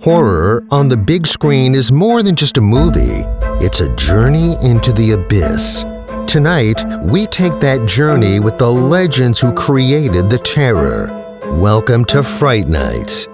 Horror on the big screen is more than just a movie. It's a journey into the abyss. Tonight, we take that journey with the legends who created the terror. Welcome to Fright Nightz.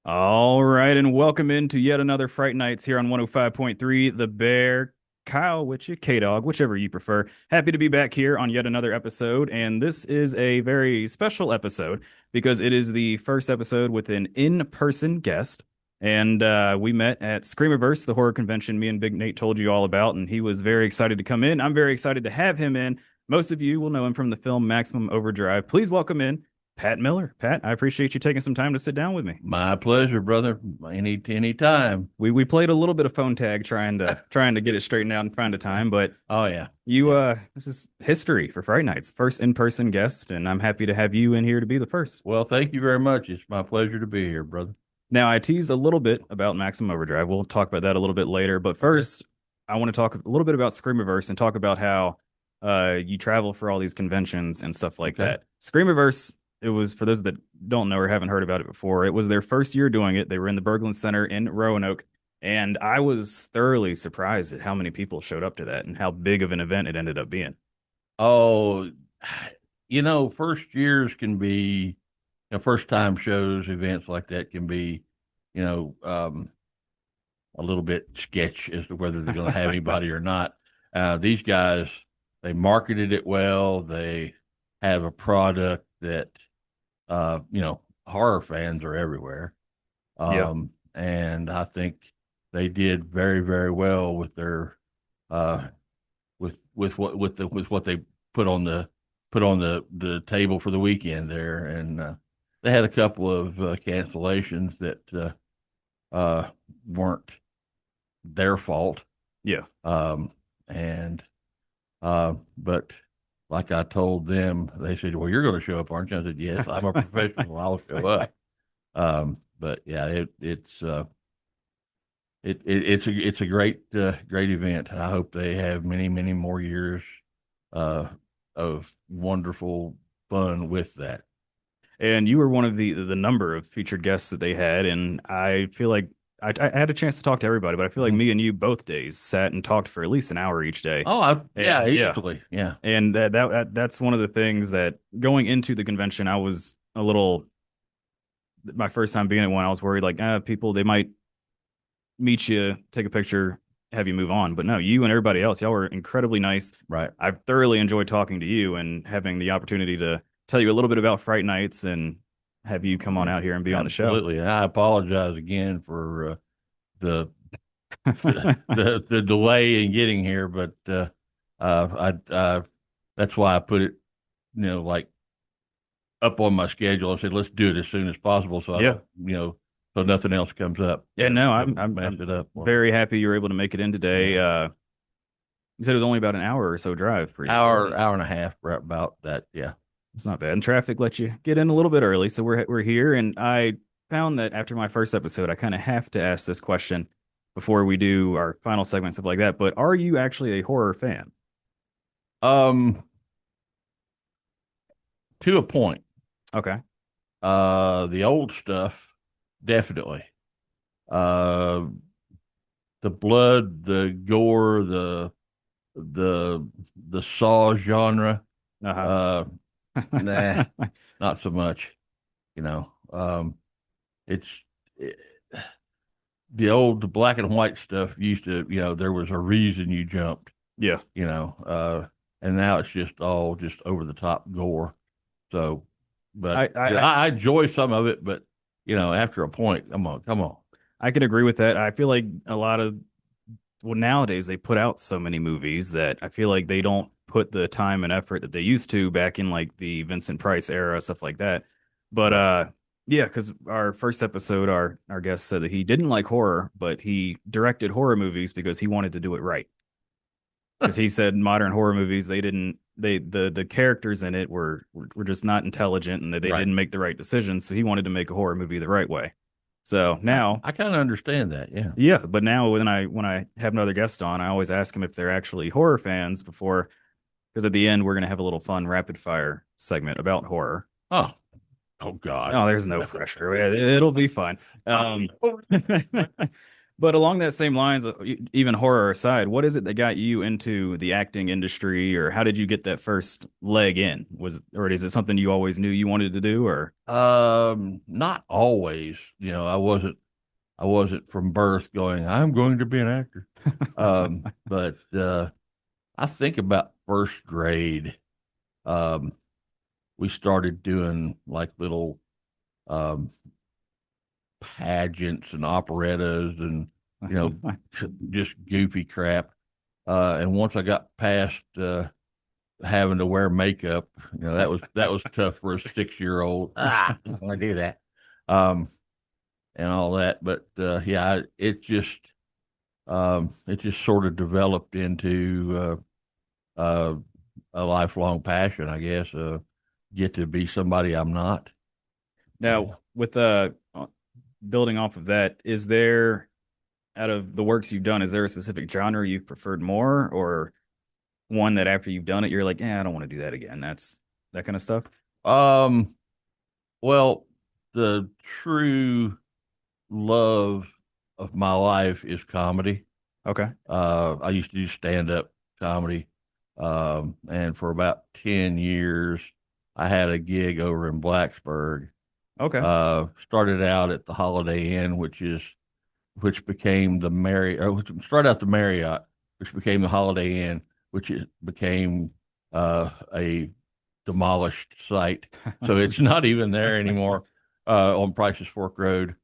All right, and welcome into yet another Fright Nightz here on 105.3 The Bear. Kyle with you, K-Dog, whichever you prefer. Happy to be back here on yet another episode, and this is a very special episode because it is the first episode with an in-person guest, and we met at Screamiverse, the horror convention me and Big Nate told you all about, and he was very excited to come in. I'm very excited to have him in. Most of you will know him from the film Maximum Overdrive. Please welcome in Pat Miller. Pat, I appreciate you taking some time to sit down with me. My pleasure, brother. Any time. We played a little bit of phone tag trying to get it straightened out and find a time, but oh yeah, this is history for Fright Nightz, first in-person guest, and I'm happy to have you in here to be the first. Well, thank you very much. It's my pleasure to be here, brother. Now, I teased a little bit about Maximum Overdrive. We'll talk about that a little bit later, but first, I want to talk a little bit about Screamiverse and talk about how you travel for all these conventions and stuff like that. Screamiverse. It was, for those that don't know or haven't heard about it before, it was their first year doing it. They were in the Berglund Center in Roanoke, and I was thoroughly surprised at how many people showed up to that and how big of an event it ended up being. Oh, first years can be, first time shows, events like that can be, a little bit sketch as to whether they're going to have anybody or not. These guys, they marketed it well. They have a product that, horror fans are everywhere. And I think they did very, very well with their, with what they put on the table for the weekend there. And, they had a couple of cancellations that, weren't their fault. Yeah. But like I told them, they said, "Well, you're going to show up, aren't you?" I said, "Yes, I'm a professional. I'll show up." But yeah, it's a great event. I hope they have many, many more years of wonderful fun with that. And you were one of the number of featured guests that they had, and I feel like I had a chance to talk to everybody, but I feel like me and you both days sat and talked for at least an hour each day. Easily. Yeah. And that's one of the things that going into the convention, I was a little, my first time being at one, I was worried like, people, they might meet you, take a picture, have you move on. But no, you and everybody else, y'all were incredibly nice. Right. I've thoroughly enjoyed talking to you and having the opportunity to tell you a little bit about Fright Nightz and have you come on out here and be on the show. Absolutely. I apologize again for the delay in getting here, but I that's why I put it, like up on my schedule. I said, let's do it as soon as possible. So so nothing else comes up. Yeah, no, I'm messed it up. Very happy you were able to make it in today. You said it was only about an hour or so drive for you. Hour and a half, about that. Yeah. It's not bad. And traffic lets you get in a little bit early. So we're here. And I found that after my first episode, I kind of have to ask this question before we do our final segment, stuff like that. But are you actually a horror fan? To a point. Okay. The old stuff, definitely. The blood, the gore, the Saw genre. Nah, not so much. The old black and white stuff used to, there was a reason you jumped. Yeah. And now it's just all just over the top gore. So, but I enjoy some of it, but after a point, come on. I can agree with that. I feel like nowadays they put out so many movies that I feel like they don't put the time and effort that they used to back in like the Vincent Price era, stuff like that. But because our first episode, our guest said that he didn't like horror, but he directed horror movies because he wanted to do it right. Because he said modern horror movies, the characters in it were just not intelligent and that they didn't make the right decisions. So he wanted to make a horror movie the right way. So now I kind of understand that. Yeah. Yeah. But now when I have another guest on, I always ask them if they're actually horror fans because at the end, we're going to have a little fun rapid fire segment about horror. Oh, Oh God. Oh, there's no pressure. It'll be fun. But along that same lines, even horror aside, what is it that got you into the acting industry, or how did you get that first leg in? Or is it something you always knew you wanted to do, or? Not always. I wasn't from birth going, I'm going to be an actor. But I think about first grade, um, we started doing like little um, pageants and operettas and, you know, just goofy crap. And once I got past having to wear makeup, that was tough for a 6-year-old. I don't want to do that. Um, and all that. But yeah, it just sort of developed into a lifelong passion, I guess. Get to be somebody I'm not. Now, with building off of that, is there, out of the works you've done, is there a specific genre you've preferred more, or one that after you've done it, you're like, yeah, I don't want to do that again? That's that kind of stuff. Um, well, the true love of my life is comedy. Okay. I used to do stand up comedy. And for about 10 years, I had a gig over in Blacksburg. Okay. Started out at the Holiday Inn, which became the which started out the Marriott, which became the Holiday Inn, became a demolished site. So it's not even there anymore on Price's Fork Road.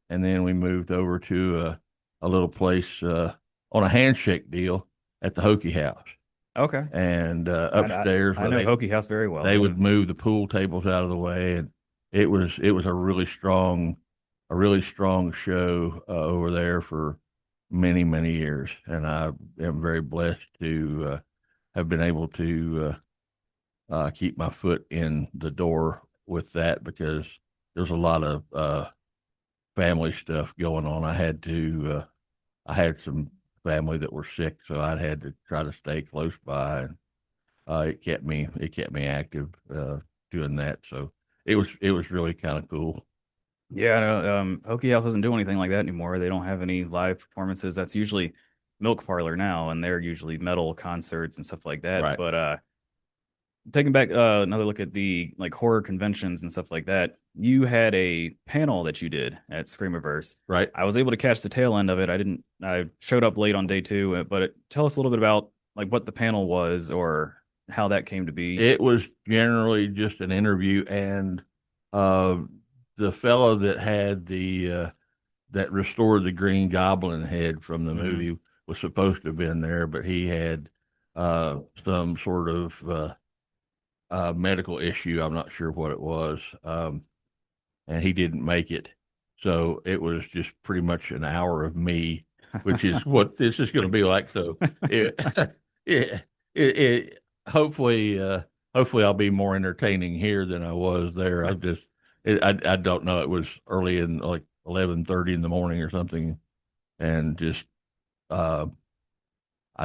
And then we moved over to a little place on a handshake deal at the Hokie House. Okay. And upstairs, I know Hokie House very well. They would move the pool tables out of the way, and it was a really strong show over there for many years. And I am very blessed to have been able to keep my foot in the door with that, because there's a lot of family stuff going on. I had some family that were sick, so I had to try to stay close by, and it kept me active doing that. So it was really kind of cool. Yeah, no, Hokie House doesn't do anything like that anymore. They don't have any live performances. That's usually Milk Parlor now, and they're usually metal concerts and stuff like that. Right. But taking back another look at the like horror conventions and stuff like that, you had a panel that you did at Screamiverse. Right. I was able to catch the tail end of it. I showed up late on day two, but tell us a little bit about like what the panel was or how that came to be. It was generally just an interview, and the fellow that had that restored the Green Goblin head from the movie was supposed to have been there, but he had some sort of medical issue. I'm not sure what it was, and he didn't make it. So it was just pretty much an hour of me, which is what this is going to be like. So hopefully I'll be more entertaining here than I was there. I don't know. It was early in like 11:30 in the morning or something, and just I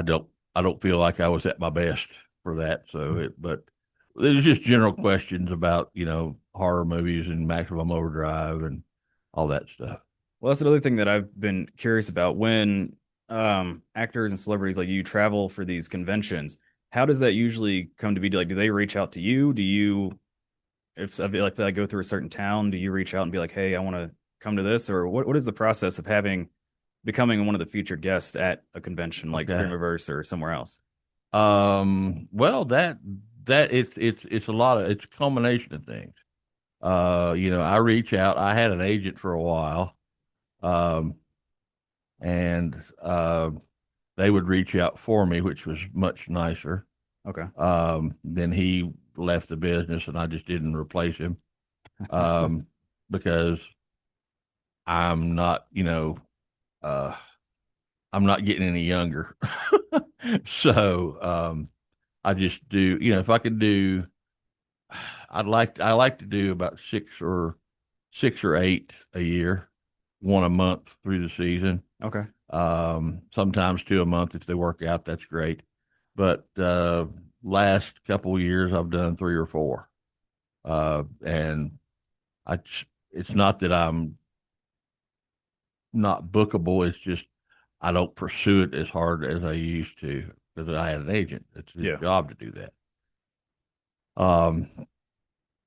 don't feel like I was at my best for that. But there's just general questions about horror movies and Maximum Overdrive and all that stuff. Well, that's another thing that I've been curious about. When actors and celebrities like you travel for these conventions, how does that usually come to be? Like, do they reach out to you? Do you, if I go through a certain town, do you reach out and be like, hey, I want to come to this? Or what is the process of becoming one of the featured guests at a convention like Screamiverse or somewhere else? Well, that it's it's a combination of things. I reach out. I had an agent for a while, and they would reach out for me, which was much nicer. Okay. Then he left the business, and I just didn't replace him, because I'm not, I'm not getting any younger. So I just do, if I could do, I like to do about six or eight a year, one a month through the season. Okay. Sometimes two a month if they work out, that's great. But last couple of years I've done three or four. And it's not that I'm not bookable. It's just I don't pursue it as hard as I used to because I had an agent. It's his job to do that.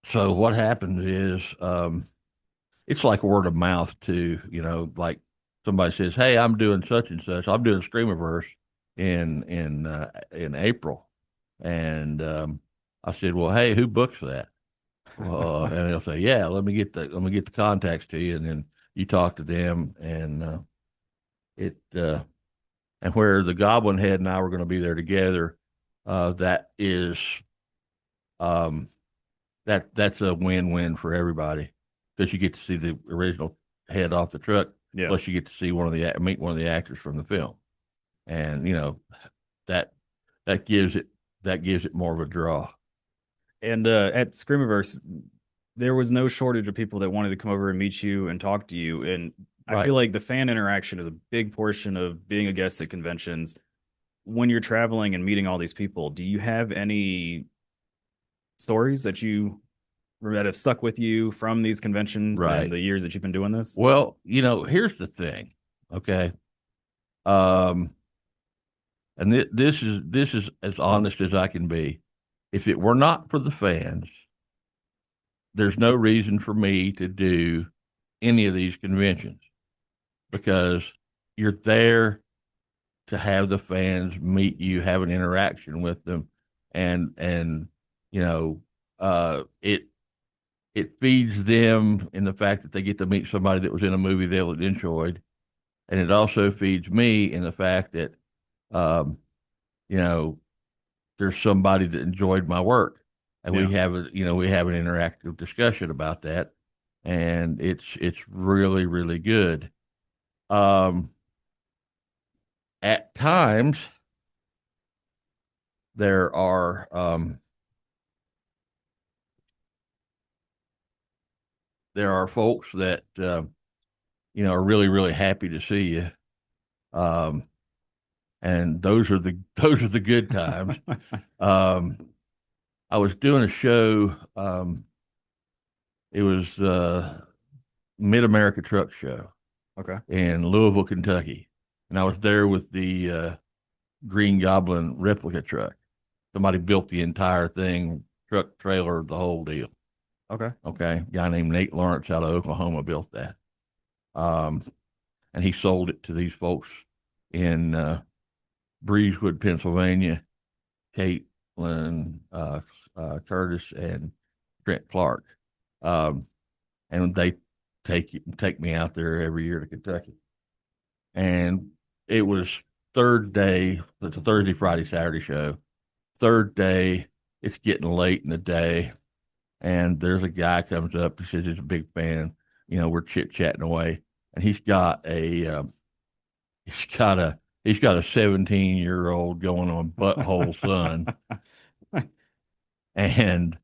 So what happens is, it's like word of mouth too, like somebody says, "Hey, I'm doing such and such. I'm doing Screamiverse in April." And I said, "Well, hey, who books that?" And they'll say, "Yeah, let me get the contacts to you." And then you talk to them, and it and where the Goblin Head and I were going to be there together, that is um that's a win-win for everybody because you get to see the original head off the truck. Yeah. Plus, you get to see meet one of the actors from the film, and that that gives it more of a draw. And at Screamiverse, there was no shortage of people that wanted to come over and meet you and talk to you. And I feel like the fan interaction is a big portion of being a guest at conventions. When you're traveling and meeting all these people, do you have any stories that have stuck with you from these conventions and the years that you've been doing this? Well, here's the thing, okay? And this is as honest as I can be. If it were not for the fans, there's no reason for me to do any of these conventions because you're there to have the fans meet you, have an interaction with them, and it feeds them in the fact that they get to meet somebody that was in a movie they enjoyed, and it also feeds me in the fact that um, there's somebody that enjoyed my work, and we have an interactive discussion about that, and it's really really good. At times there are folks that are really really happy to see you, and those are the good times. I was doing a show. It was Mid America Truck Show, in Louisville, Kentucky, and I was there with the Green Goblin replica truck. Somebody built the entire thing, truck, trailer, the whole deal. Okay. Guy named Nate Lawrence out of Oklahoma built that. And he sold it to these folks in Breezewood, Pennsylvania, Caitlin, Curtis, and Trent Clark. And they take me out there every year to Kentucky. And it was third day, it's a Thursday, Friday, Saturday show. Third day, it's getting late in the day, and there's a guy comes up. He says he's a big fan. We're chit chatting away, and he's got a 17-year-old going on butthole son, and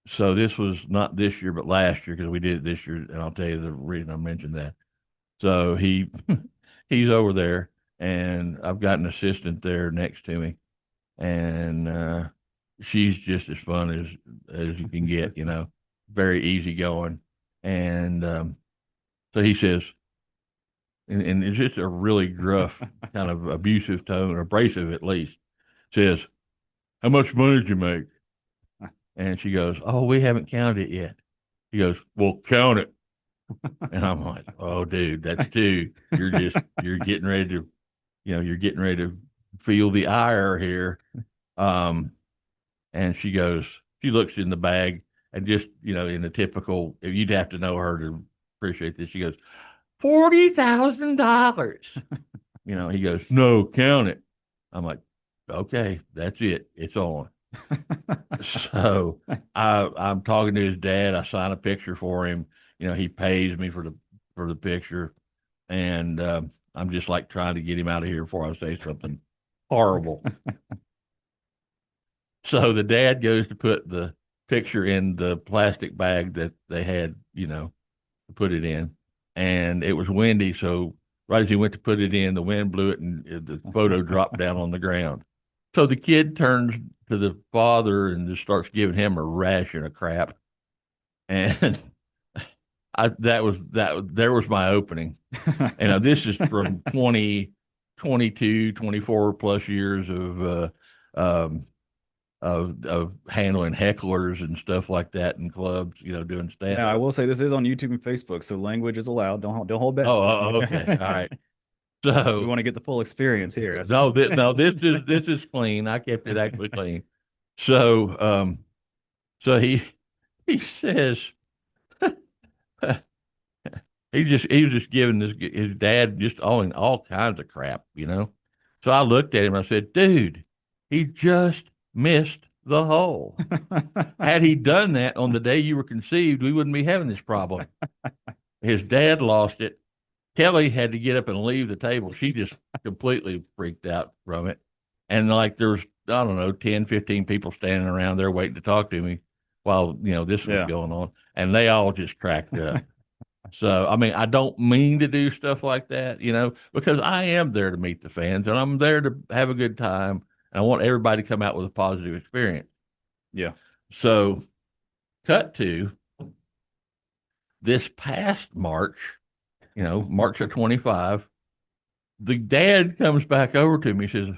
so this was not this year, but last year because we did it this year, and I'll tell you the reason I mentioned that. So he's over there, and I've got an assistant there next to me, and she's just as fun as you can get, very easygoing. And so he says, and it's just a really gruff, kind of abusive tone, or abrasive at least, says, "How much money did you make?" And she goes, "Oh, we haven't counted it yet." He goes, "Well, count it." And I'm like, "Oh, dude, that's two. You're getting ready to, you're getting ready to feel the ire here." And she looks in the bag and just, in the typical, if you'd have to know her to appreciate this, she goes, $40,000. He goes, "No, count it." I'm like, "Okay, that's it. It's on." So I'm talking to his dad. I sign a picture for him. He pays me for the picture, and I'm just like trying to get him out of here before I say something horrible. So the dad goes to put the picture in the plastic bag that they had, to put it in, and it was windy. So right as he went to put it in, the wind blew it, and the photo dropped down on the ground. So the kid turns to the father and just starts giving him a ration of crap. and there was my opening. And this is from 20, 22, 24 plus years um, of handling hecklers and stuff like that in clubs, doing stand Now, I up. will say this is on YouTube and Facebook, so language is allowed. Don't hold back. Okay, all right. We So want to get the full experience here. no, this is clean. I kept it actually clean. So so he says he was just giving his dad just all kinds of crap. So I looked at him and I said, dude, he just missed the hole. Had he done that on the day you were conceived, we wouldn't be having this problem. His dad lost it. Kelly had to get up and leave the table. She just completely freaked out from it. And like there was, I don't know, 10, 15 people standing around there waiting to talk to me while, this was going on. And they all just cracked up. So, I mean, I don't mean to do stuff like that, because I am there to meet the fans and I'm there to have a good time. And I want everybody to come out with a positive experience. Yeah. So, cut to this past March, March of 25, the dad comes back over to me and says,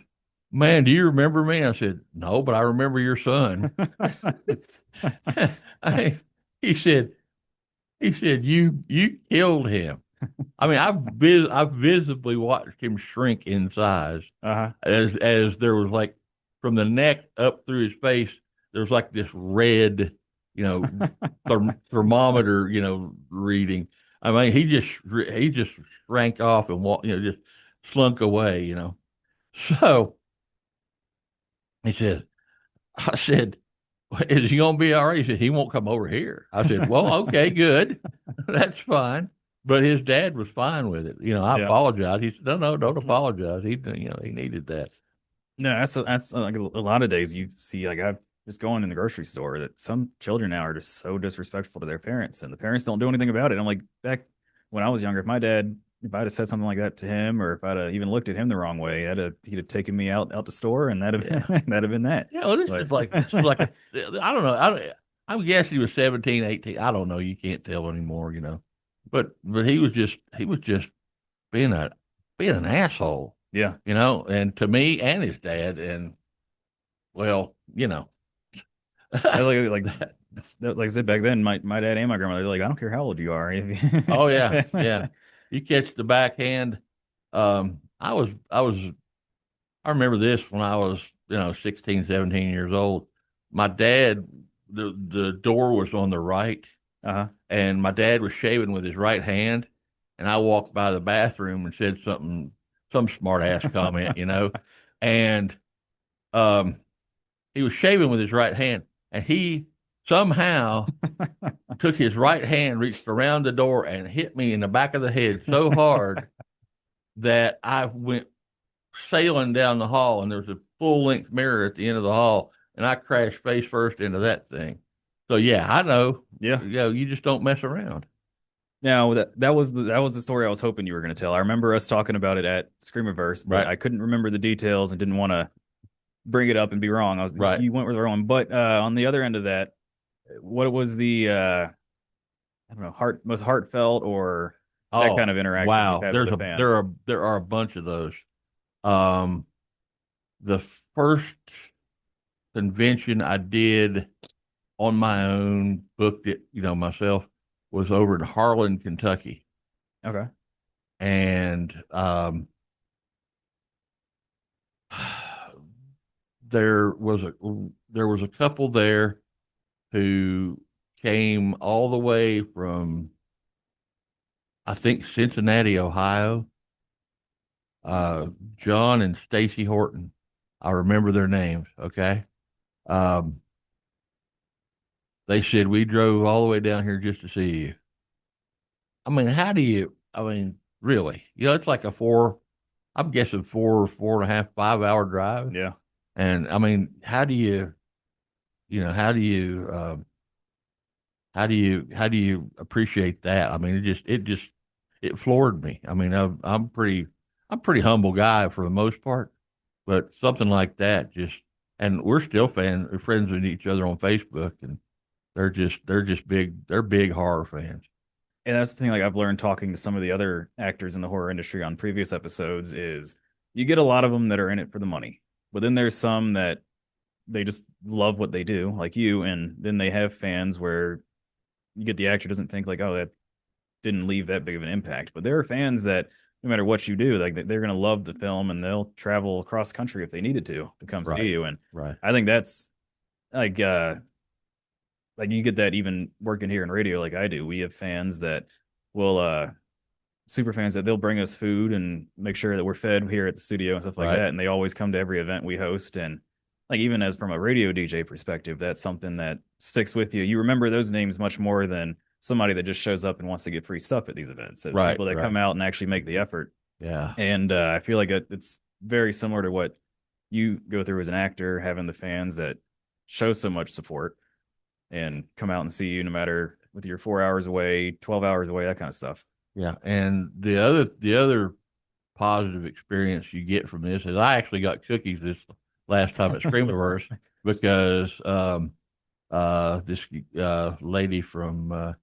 man, do you remember me? I said, no, but I remember your son. He said, you killed him. I mean, I've visibly watched him shrink in size as there was like from the neck up through his face, there was like this red, thermometer, reading. I mean, he just shrank off and walked, just slunk away. So I said, is he gonna be all right? He said he won't come over here. I said, well, okay, good, that's fine. But his dad was fine with it. I apologized. He said, no, don't apologize. He needed that. No, that's like a lot of days you see, like I just going in the grocery store, that some children now are just so disrespectful to their parents, and the parents don't do anything about it. I'm like, back when I was younger, if I'd have said something like that to him, or if I'd have even looked at him the wrong way, he'd have taken me out the store, and that'd have that'd have been that. Yeah, well, this is like I don't know. I'm guessing he was 17, 18. I don't know. You can't tell anymore, But he was just being an asshole. Yeah. And to me and his dad, and well, like that. Like I said back then, my dad and my grandmother, they're like, I don't care how old you are. Oh yeah, yeah. You catch the backhand. I remember this when I was, 16, 17 years old. My dad, the door was on the right, and my dad was shaving with his right hand, and I walked by the bathroom and said some smart ass comment, and he was shaving with his right hand, and he somehow took his right hand, reached around the door, and hit me in the back of the head so hard that I went sailing down the hall, and there was a full length mirror at the end of the hall, and I crashed face first into that thing. So yeah, I know. Yeah, you just don't mess around. Now that was the story I was hoping you were going to tell. I remember us talking about it at Screamiverse, but I couldn't remember the details and didn't want to bring it up and be wrong. You went with the wrong. But on the other end of that, what was the I don't know, most heartfelt or that kind of interaction? Wow, there are a bunch of those. The first convention I did on my own, booked it, myself, was over in Harlan, Kentucky. Okay. And there was a couple there who came all the way from, I think, Cincinnati, Ohio. John and Stacy Horton. I remember their names. Okay. They said, we drove all the way down here just to see you. I mean, really, it's like I'm guessing 4.5, 5 hour drive. Yeah. And I mean, how do you appreciate that? I mean, it floored me. I mean, I'm pretty humble guy for the most part, but something like that and we're still friends with each other on Facebook, and they're just big. They're big horror fans. And that's the thing, like I've learned talking to some of the other actors in the horror industry on previous episodes is you get a lot of them that are in it for the money. But then there's some that they just love what they do, like you, and then they have fans where you get the actor doesn't think like, oh, that didn't leave that big of an impact. But there are fans that no matter what you do, like they're gonna love the film and they'll travel across country if they needed to come see Right. you. And Right. I think that's like like you get that even working here in radio like I do. We have fans that will super fans that they'll bring us food and make sure that we're fed here at the studio and stuff like Right. that. And they always come to every event we host. And like even as from a radio DJ perspective, that's something that sticks with you. You remember those names much more than somebody that just shows up and wants to get free stuff at these events. So Right. people that Right. come out and actually make the effort. Yeah. And I feel like it's very similar to what you go through as an actor, having the fans that show so much support and come out and see you no matter whether you're 4 hours away, 12 hours away, that kind of stuff. Yeah. And the other positive experience you get from this is I actually got cookies this last time at Screamiverse because this lady from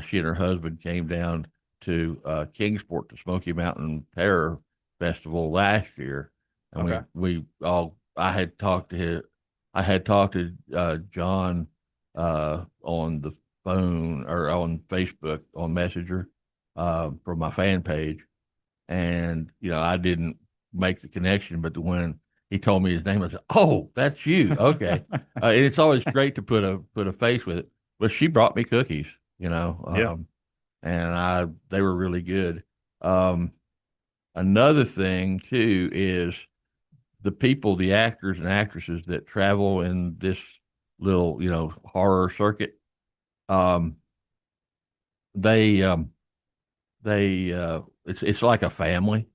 she and her husband came down to Kingsport, the Smoky Mountain Terror Festival last year, and Okay. we all I had talked to John on the phone or on Facebook on Messenger from my fan page, and I didn't make the connection, but when he told me his name, I said, "Oh, that's you." Okay, it's always great to put a face with it. But she brought me cookies, Yeah. and they were really good. Um, Another thing too is the actors and actresses that travel in this little, horror circuit. Um, they it's like a family.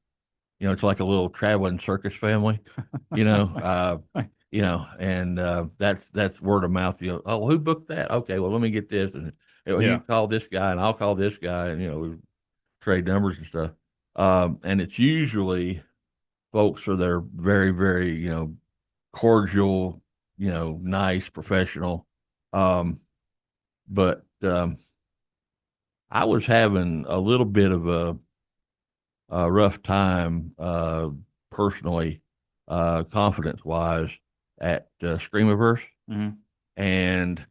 It's like a little traveling circus family. You know, and that's word of mouth. Oh, who booked that? Okay, well, let me get this, and you Yeah. call this guy, and I'll call this guy, and we trade numbers and stuff. And it's usually folks are they're very, very, cordial, nice, professional. But I was having a little bit of a rough time personally, confidence wise at Screamiverse, Hmm. and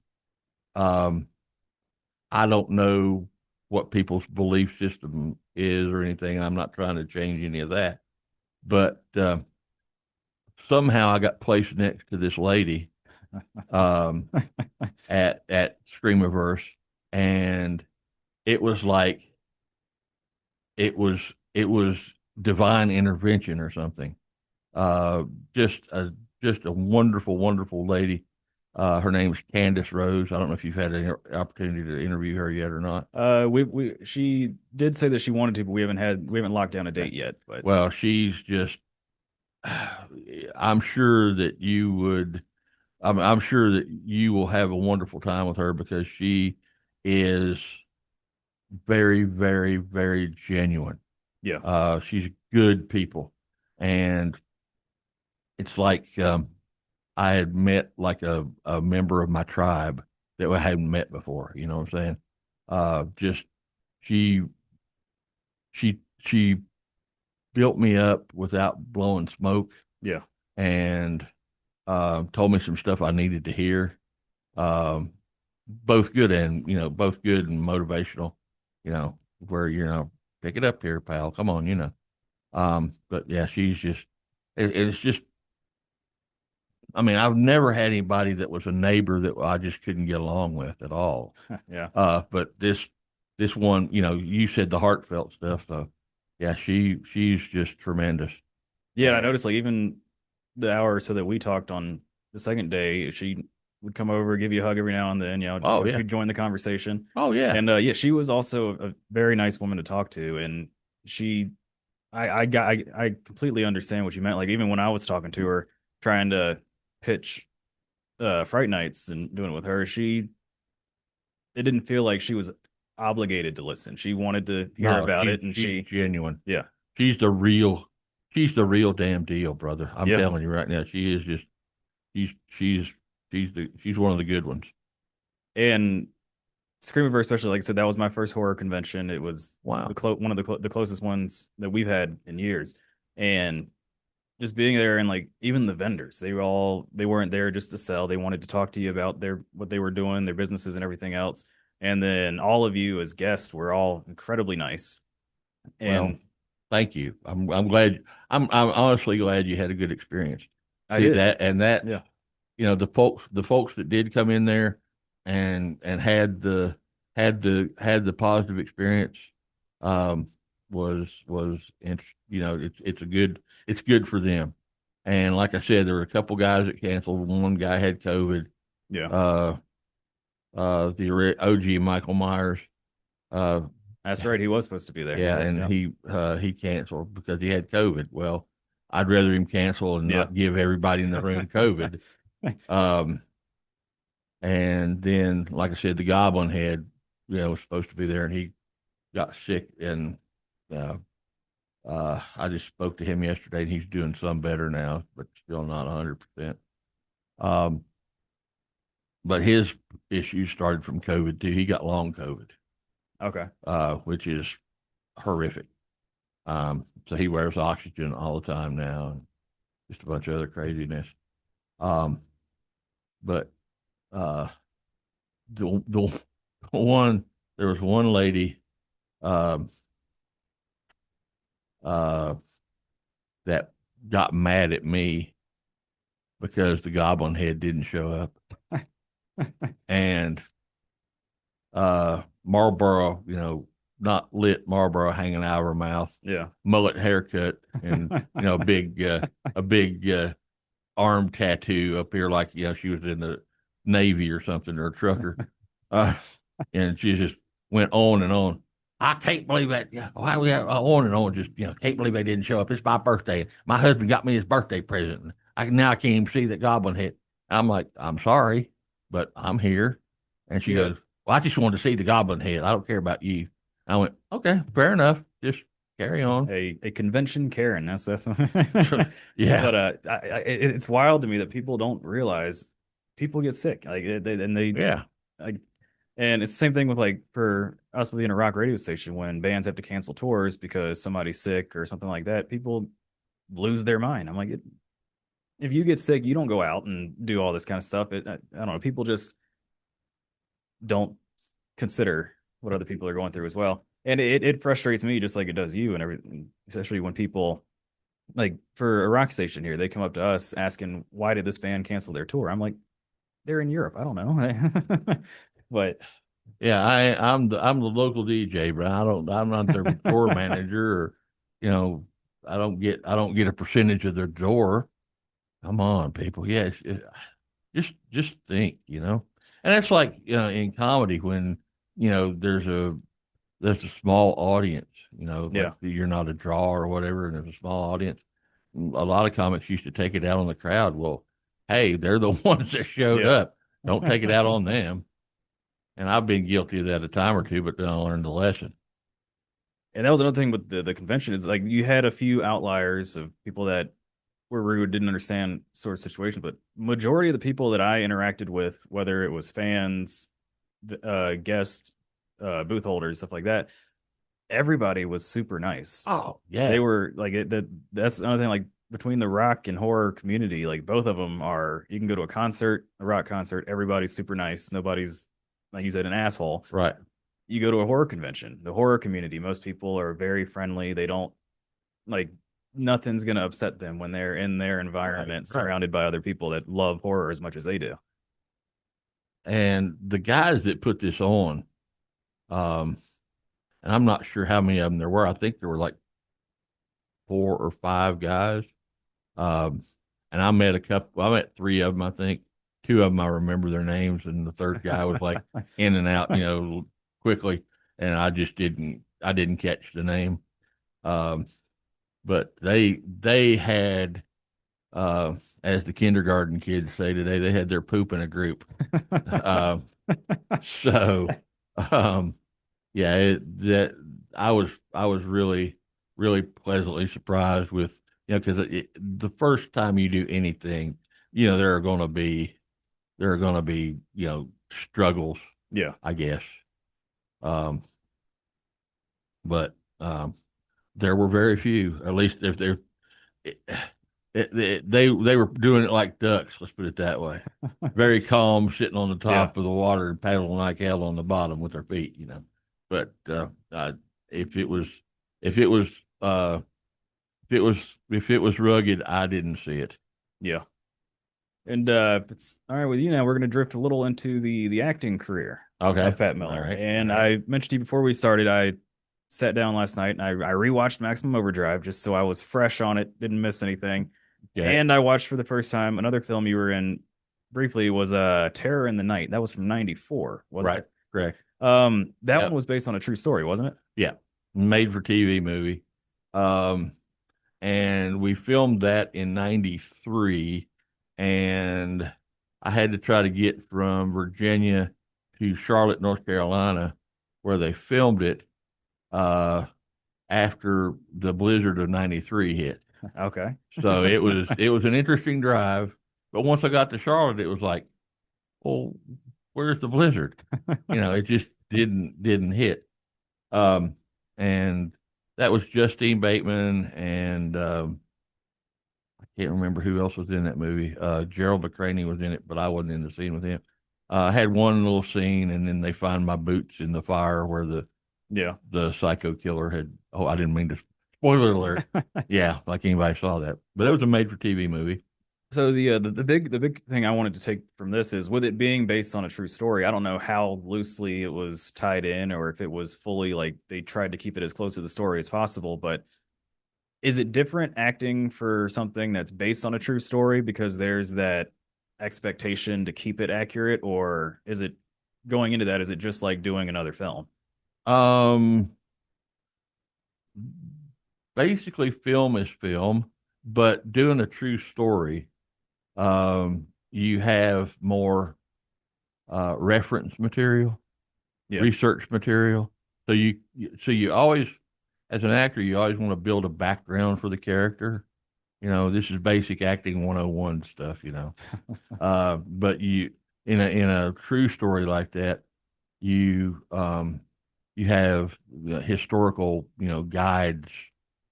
um, I don't know what people's belief system is or anything. I'm not trying to change any of that, but somehow I got placed next to this lady um, at Screamiverse, and it was like it was divine intervention or something. Uh, just a just a wonderful, wonderful lady. Her name's Candace Rose. I don't know if you've had an opportunity to interview her yet or not. We she did say that she wanted to, but we haven't locked down a date yet. But Well, she's just. I'm sure that you would. I'm sure that you will have a wonderful time with her because she is very, very, very genuine. yeah, She's good people, and it's like I had met like a member of my tribe that I hadn't met before. You know what I'm saying? Just she she built me up without blowing smoke, yeah, and told me some stuff I needed to hear. Um, both good and motivational. Where pick it up here, pal. Come on, But yeah, she's just it's just. I mean, I've never had anybody that was a neighbor that I just couldn't get along with at all. yeah. But this one, you said the heartfelt stuff, so yeah, she's just tremendous. Yeah, and I noticed like even the hour or so that we talked on the second day, she would come over, give you a hug every now and then. Oh yeah. She'd join the conversation. Oh yeah. And yeah, she was also a very nice woman to talk to, and I completely understand what you meant. Like even when I was talking to her, trying to pitch Fright Nightz and doing it with her, it didn't feel like she was obligated to listen. She wanted to hear No, about she's, it, and she's genuine. yeah, She's the real damn deal, brother. I'm Yeah. telling you right now, she is just she's one of the good ones. And Screamiverse, especially, like I said, that was my first horror convention. It was Wow. one of the closest ones that we've had in years. And just being there, and like even the vendors, they weren't there just to sell. They wanted to talk to you about their what they were doing, their businesses and everything else. And then all of you as guests were all incredibly nice. Well, And thank you. I'm glad. I'm honestly glad you had a good experience. I did. That and that. Yeah. The folks that did come in there and had the positive experience, um, was it's good for them. And like I said, there were a couple guys that canceled. One guy had COVID. Yeah. Uh, the OG Michael Myers. Uh, That's right. He was supposed to be there. yeah, and he canceled because he had COVID. Well, I'd rather him cancel and Yeah. not give everybody in the room COVID. Um, and then, like I said, the Goblin Head, was supposed to be there, and he got sick. And uh, I just spoke to him yesterday, and he's doing some better now, but still not 100%. Um, but his issues started from COVID too. He got long COVID, Okay. which is horrific. So he wears oxygen all the time now, and just a bunch of other craziness. Um, but uh, the one there was one lady um, uh, that got mad at me because the Goblin Head didn't show up, and Marlboro, not lit Marlboro hanging out of her mouth, Yeah. mullet haircut, and a big arm tattoo up here, like she was in the Navy or something, or a trucker. uh, and she just went on and on. I can't believe that. Why we have on and on? Just can't believe they didn't show up. It's my birthday. My husband got me his birthday present. Now I can't even see that Goblin Head. I'm like, I'm sorry, but I'm here. And she Yeah. goes, well, I just wanted to see the Goblin Head. I don't care about you. I went, okay, fair enough. Just carry on. A convention Karen. That's Yeah. But it's wild to me that people don't realize people get sick. Like they Yeah. like, and it's the same thing with like for us being a rock radio station when bands have to cancel tours because somebody's sick or something like that. People lose their mind. I'm like, if you get sick, you don't go out and do all this kind of stuff. I don't know. People just don't consider what other people are going through as well. And it frustrates me just like it does you and everything, especially when people like for a rock station here, they come up to us asking, why did this band cancel their tour? I'm like, they're in Europe. I don't know. But Yeah, I'm the local DJ, but I'm not their tour manager, or you know I don't get a percentage of their door. Come on, people. Yeah, just think, and that's like in comedy when there's a small audience, like yeah, you're not a draw or whatever, and there's a small audience. A lot of comics used to take it out on the crowd. Well, hey, they're the ones that showed yeah. up. Don't take it out on them. And I've been guilty of that a time or two, but then I learned the lesson. And that was another thing with the convention is like you had a few outliers of people that were rude, didn't understand sort of situation, but majority of the people that I interacted with, whether it was fans, guests, booth holders, stuff like that, everybody was super nice. Oh, yeah. They were like that's another thing, like between the rock and horror community, like both of them are, you can go to a rock concert, everybody's super nice, nobody's, like you said, an asshole. Right. You go to a horror convention, the horror community, most people are very friendly. They don't like, nothing's going to upset them when they're in their environment, Right. surrounded by other people that love horror as much as they do. And the guys that put this on, um, and I'm not sure how many of them there were. I think there were like 4 or 5 guys. Um, and I met I met 3 of them, I think. 2 of them I remember their names, and the third guy was like in and out, quickly, and I didn't catch the name. Um, but they had, as the kindergarten kids say today, they had their poop in a group. Um, so, um, yeah, that I was really really pleasantly surprised with, because the first time you do anything, there are going to be struggles, Yeah. I guess. But there were very few. At least if they're they were doing it like ducks. Let's put it that way. Very calm, sitting on the top of the water and paddling like hell on the bottom with their feet. But if it was if it was if it was rugged, I didn't see it. Yeah. And it's all right with you now. We're going to drift a little into the acting career Okay. of Pat Miller. All right. And I mentioned to you before we started, I sat down last night and I rewatched Maximum Overdrive just so I was fresh on it, didn't miss anything. Okay. And I watched for the first time another film you were in briefly was Terror in the Night. That was from '94, wasn't Right. it? Correct. That one was based on a true story, wasn't it? Yeah. Made for TV movie. And we filmed that in '93, and I had to try to get from Virginia to Charlotte, North Carolina, where they filmed it after the blizzard of '93 hit. Okay. So it was an interesting drive, but once I got to Charlotte, it was like, well, where's the blizzard? It just didn't hit. And that was Justine Bateman, and I can't remember who else was in that movie. Gerald McCraney was in it, but I wasn't in the scene with him. I had one little scene, and then they find my boots in the fire where the psycho killer had. Oh, I didn't mean to. Spoiler alert. Yeah, like anybody saw that, but it was a made-for-TV movie. So the big thing I wanted to take from this is with it being based on a true story. I don't know how loosely it was tied in, or if it was fully like they tried to keep it as close to the story as possible. But is it different acting for something that's based on a true story because there's that expectation to keep it accurate, or is it going into that? Is it just like doing another film? Basically, film is film, but doing a true story, you have more reference material, research material. So you always, as an actor, you always want to build a background for the character. This is basic acting 101 stuff. But in a true story like that, you have the historical guides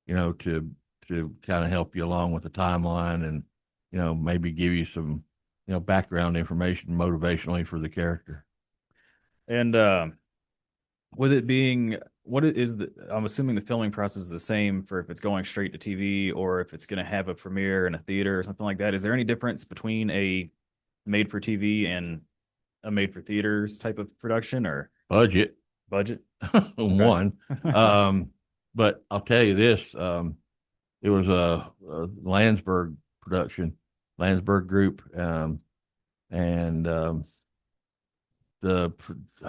to kind of help you along with the timeline and maybe give you some background information motivationally for the character. And with it being I'm assuming the filming process is the same for if it's going straight to TV or if it's going to have a premiere in a theater or something like that. Is there any difference between a made for TV and a made for theaters type of production or budget one? But I'll tell you this, it was a Landsberg production, Landsberg Group, and I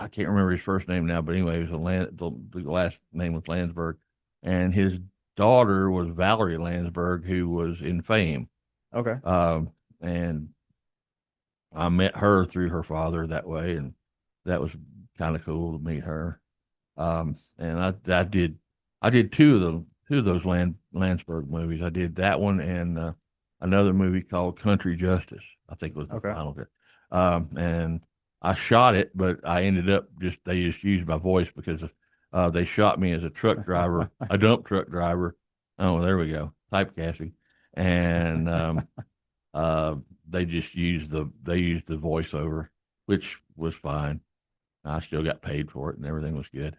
can't remember his first name now, but anyway, it was the last name was Landsberg, and his daughter was Valerie Landsberg, who was in Fame. Okay. And I met her through her father that way, and that was kind of cool to meet her. And I did two of those Landsberg movies. I did that one and another movie called Country Justice. I think was the final bit. And I shot it, but I ended up they just used my voice because they shot me as a truck driver, a dump truck driver. Oh, there we go, typecasting, and they just used the voiceover, which was fine. I still got paid for it, and everything was good.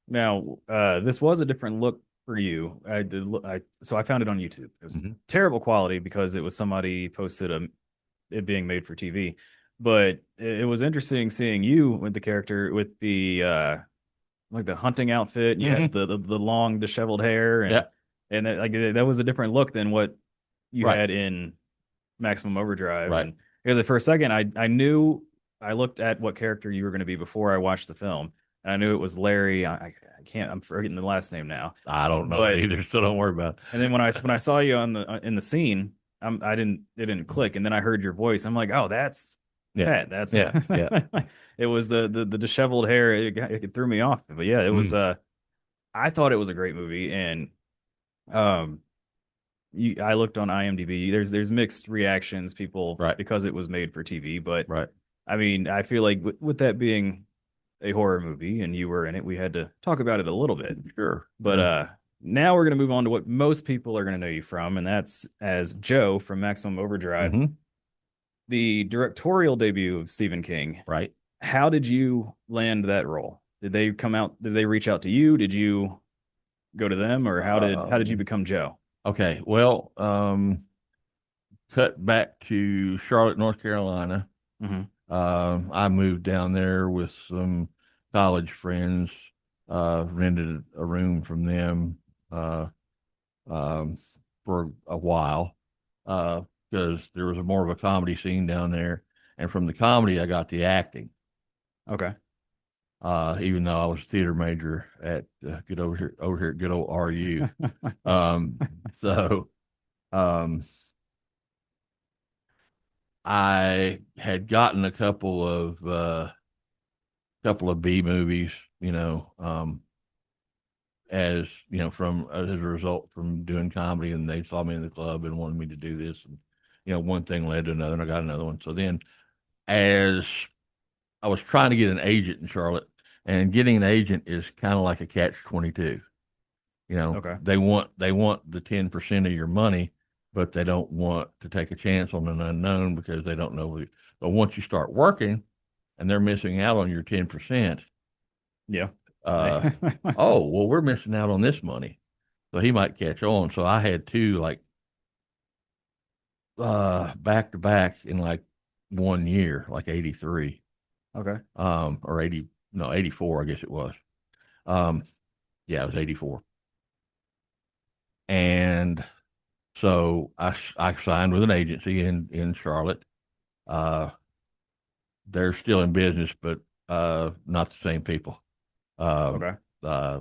Now, this was a different look for you. So I found it on YouTube. It was terrible quality because it was somebody posted it being made for TV. But it was interesting seeing you with the character with the like the hunting outfit. You had the long disheveled hair, and that was a different look than what you had in Maximum Overdrive. Right. And for a second, I knew I looked at what character you were going to be before I watched the film. And I knew it was Larry. I can't. I'm forgetting the last name now. I don't know either, so don't worry about it. And then when I saw you in the scene, it didn't click. And then I heard your voice. I'm like, oh, that's Pat. That's yeah. It was the disheveled hair. It threw me off. But yeah, it was. I thought it was a great movie, and I looked on IMDb. There's mixed reactions, people, because it was made for TV, but I mean, I feel like with that being a horror movie and you were in it, we had to talk about it a little bit. Sure. But now we're going to move on to what most people are going to know you from, and that's as Joe from Maximum Overdrive, Mm-hmm. the directorial debut of Stephen King. Right. How did you land that role? Did they come out? Did they reach out to you? Did you go to them, or how did you Um, become Joe? okay. Well, cut back to Charlotte, North Carolina. Mm-hmm. I moved down there with some college friends, rented a room from them uh, um, for a while because there was more of a comedy scene down there. And from the comedy, I got the acting, Okay. even though I was a theater major at good over here at good old RU. Um, so um, I had gotten a couple of B movies, as from as a result from doing comedy, and they saw me in the club and wanted me to do this, and one thing led to another, and I got another one. So then, as I was trying to get an agent in Charlotte, and getting an agent is kind of like a catch-22. Okay. They want the 10% of your money, but they don't want to take a chance on an unknown because they don't know. But once you start working, and they're missing out on your 10%. Yeah. Uh, oh, well, we're missing out on this money. So he might catch on. So I had two like back to back in like 1 year, like 83. Okay. Or 80, no, 84, I guess it was. Um, yeah, it was 84. And so I signed with an agency in Charlotte. Uh, they're still in business, but not the same people. Okay. Uh,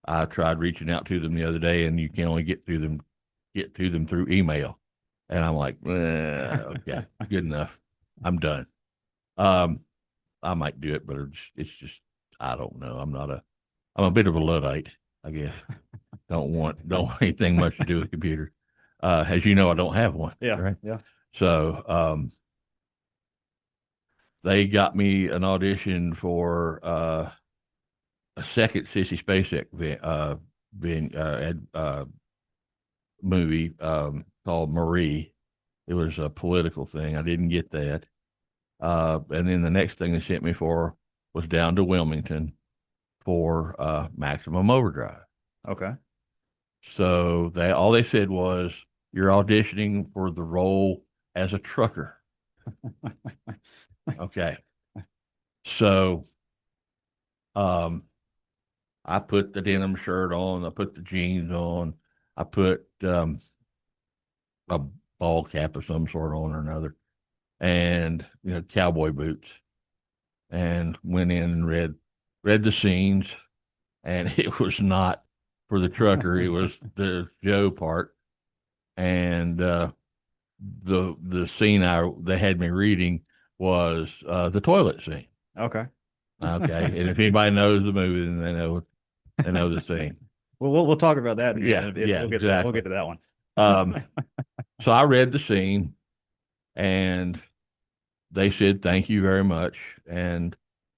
I tried reaching out to them the other day, and you can only get to them through email. And I'm like, okay, good enough. I'm done. Um, I might do it, but it's just I don't know. I'm a bit of a Luddite, I guess. Don't want anything much to do with computers. As you know, I don't have one. Yeah. Right. Yeah. So they got me an audition for a second Sissy Spacek movie called Marie. It was a political thing. I didn't get that. And then the next thing they sent me for was down to Wilmington for Maximum Overdrive. Okay. So all they said was, "You're auditioning for the role as a trucker." Okay. So um, I put the denim shirt on. I put the jeans on. I put a ball cap of some sort on or another, and cowboy boots, and went in and read the scenes, and it was not for the trucker; it was the Joe part, and the scene they had me reading was the toilet scene. Okay. Okay, and if anybody knows the movie, then they know the scene. Well, we'll talk about that. Yeah, We'll get exactly. we'll get to that one. So I read the scene, and they said thank you very much, and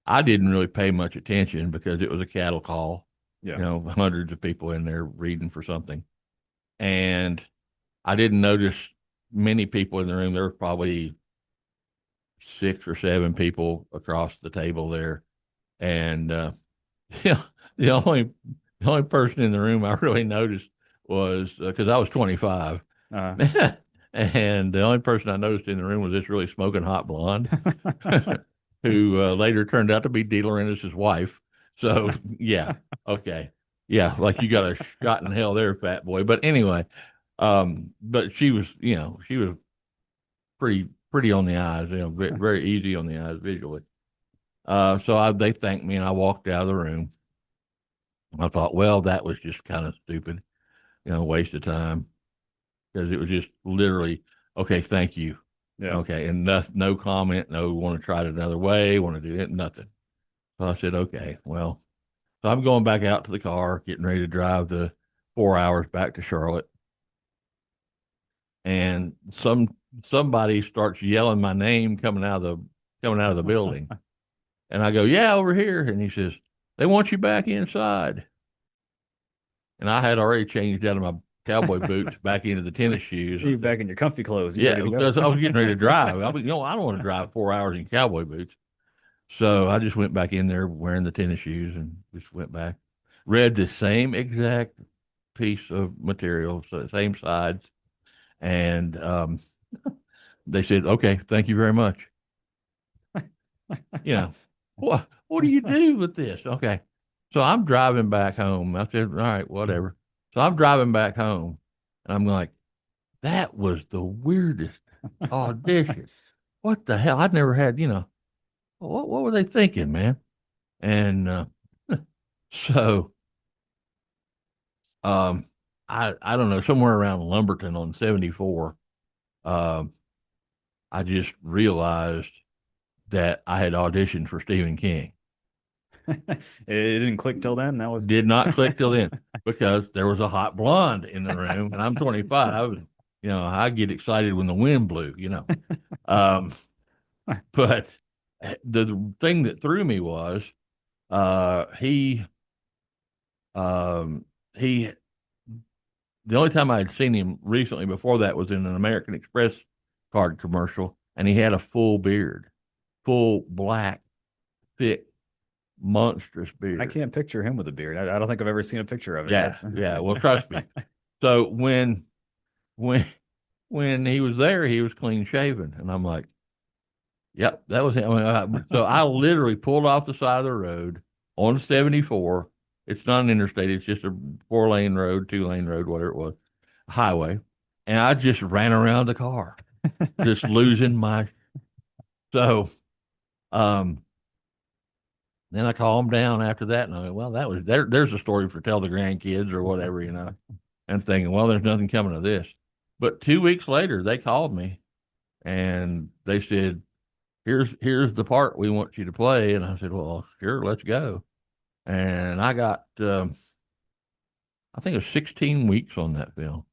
I didn't really pay much attention because it was a cattle call. Yeah. Hundreds of people in there reading for something, and I didn't notice many people in the room. There were probably 6 or 7 people across the table there, and yeah, the only the only person in the room I really noticed was because I was 25, and the only person I noticed in the room was this really smoking hot blonde, who later turned out to be De Laurentiis' wife. So yeah, okay, yeah, like you got a shot in hell there, fat boy. But anyway, but she was pretty on the eyes, very, very easy on the eyes visually. So they thanked me, and I walked out of the room. I thought, well, that was just kind of stupid, waste of time, because it was just literally, okay, thank you. Yeah. Okay. And no comment, no want to try it another way, want to do it, nothing. So I said, okay, well, so I'm going back out to the car, getting ready to drive the 4 hours back to Charlotte. And somebody starts yelling my name coming out of coming out of the building. And I go, yeah, over here. And he says, they want you back inside. And I had already changed out of my cowboy boots back into the tennis shoes. You back in your comfy clothes. Yeah, because I was getting ready to drive. I don't want to drive 4 hours in cowboy boots. So I just went back in there wearing the tennis shoes and just went back. Read the same exact piece of material, so same sides. And they said, okay, thank you very much. What do you do with this? Okay. So I'm driving back home. I said, all right, whatever. So I'm driving back home and I'm like, that was the weirdest audition. What the hell? I'd never had, what were they thinking, man? And so I don't know, somewhere around Lumberton on 74, I just realized that I had auditioned for Stephen King. It didn't click till then. Did not click till then because there was a hot blonde in the room, and I'm 25. I get excited when the wind blew, But the thing that threw me was he the only time I had seen him recently before that was in an American Express card commercial, and he had a full beard, full black, thick, monstrous beard. I can't picture him with a beard. I don't think I've ever seen a picture of it. Yeah. Well, trust me. So when he was there, he was clean shaven, and I'm like, yep, that was him. So I literally pulled off the side of the road on 74. It's not an interstate. It's just a 4-lane road, 2-lane road, whatever it was, highway. And I just ran around the car, just losing my. So, then I calmed down after that, and I went, well, that was there's a story for tell the grandkids or whatever, and thinking, well, there's nothing coming of this. But 2 weeks later, they called me, and they said, here's the part we want you to play. And I said, well, sure, let's go. And I got, I think it was 16 weeks on that film.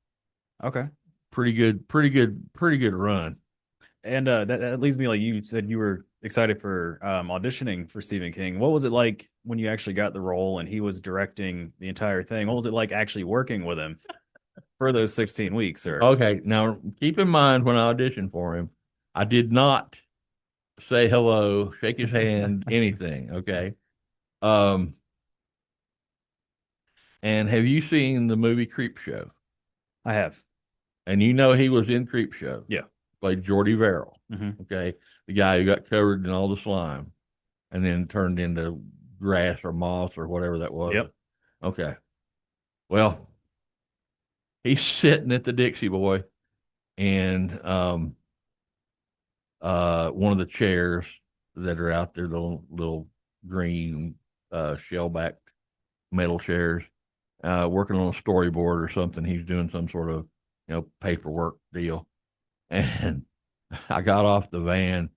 Okay. Pretty good run. And that leads me, like you said, you were excited for auditioning for Stephen King. What was it like when you actually got the role and he was directing the entire thing? What was it like actually working with him for those 16 weeks? Or okay, now keep in mind when I auditioned for him, I did not say hello, shake his hand, anything. Okay. And have you seen the movie Creepshow? I have. And he was in Creepshow. Yeah. Played Jordy Verrill. Mm-hmm. Okay. The guy who got covered in all the slime and then turned into grass or moss or whatever that was. Yep. Okay. Well, he's sitting at the Dixie Boy and one of the chairs that are out there, the little green shell-backed metal chairs, working on a storyboard or something. He's doing some sort of paperwork deal. And I got off the van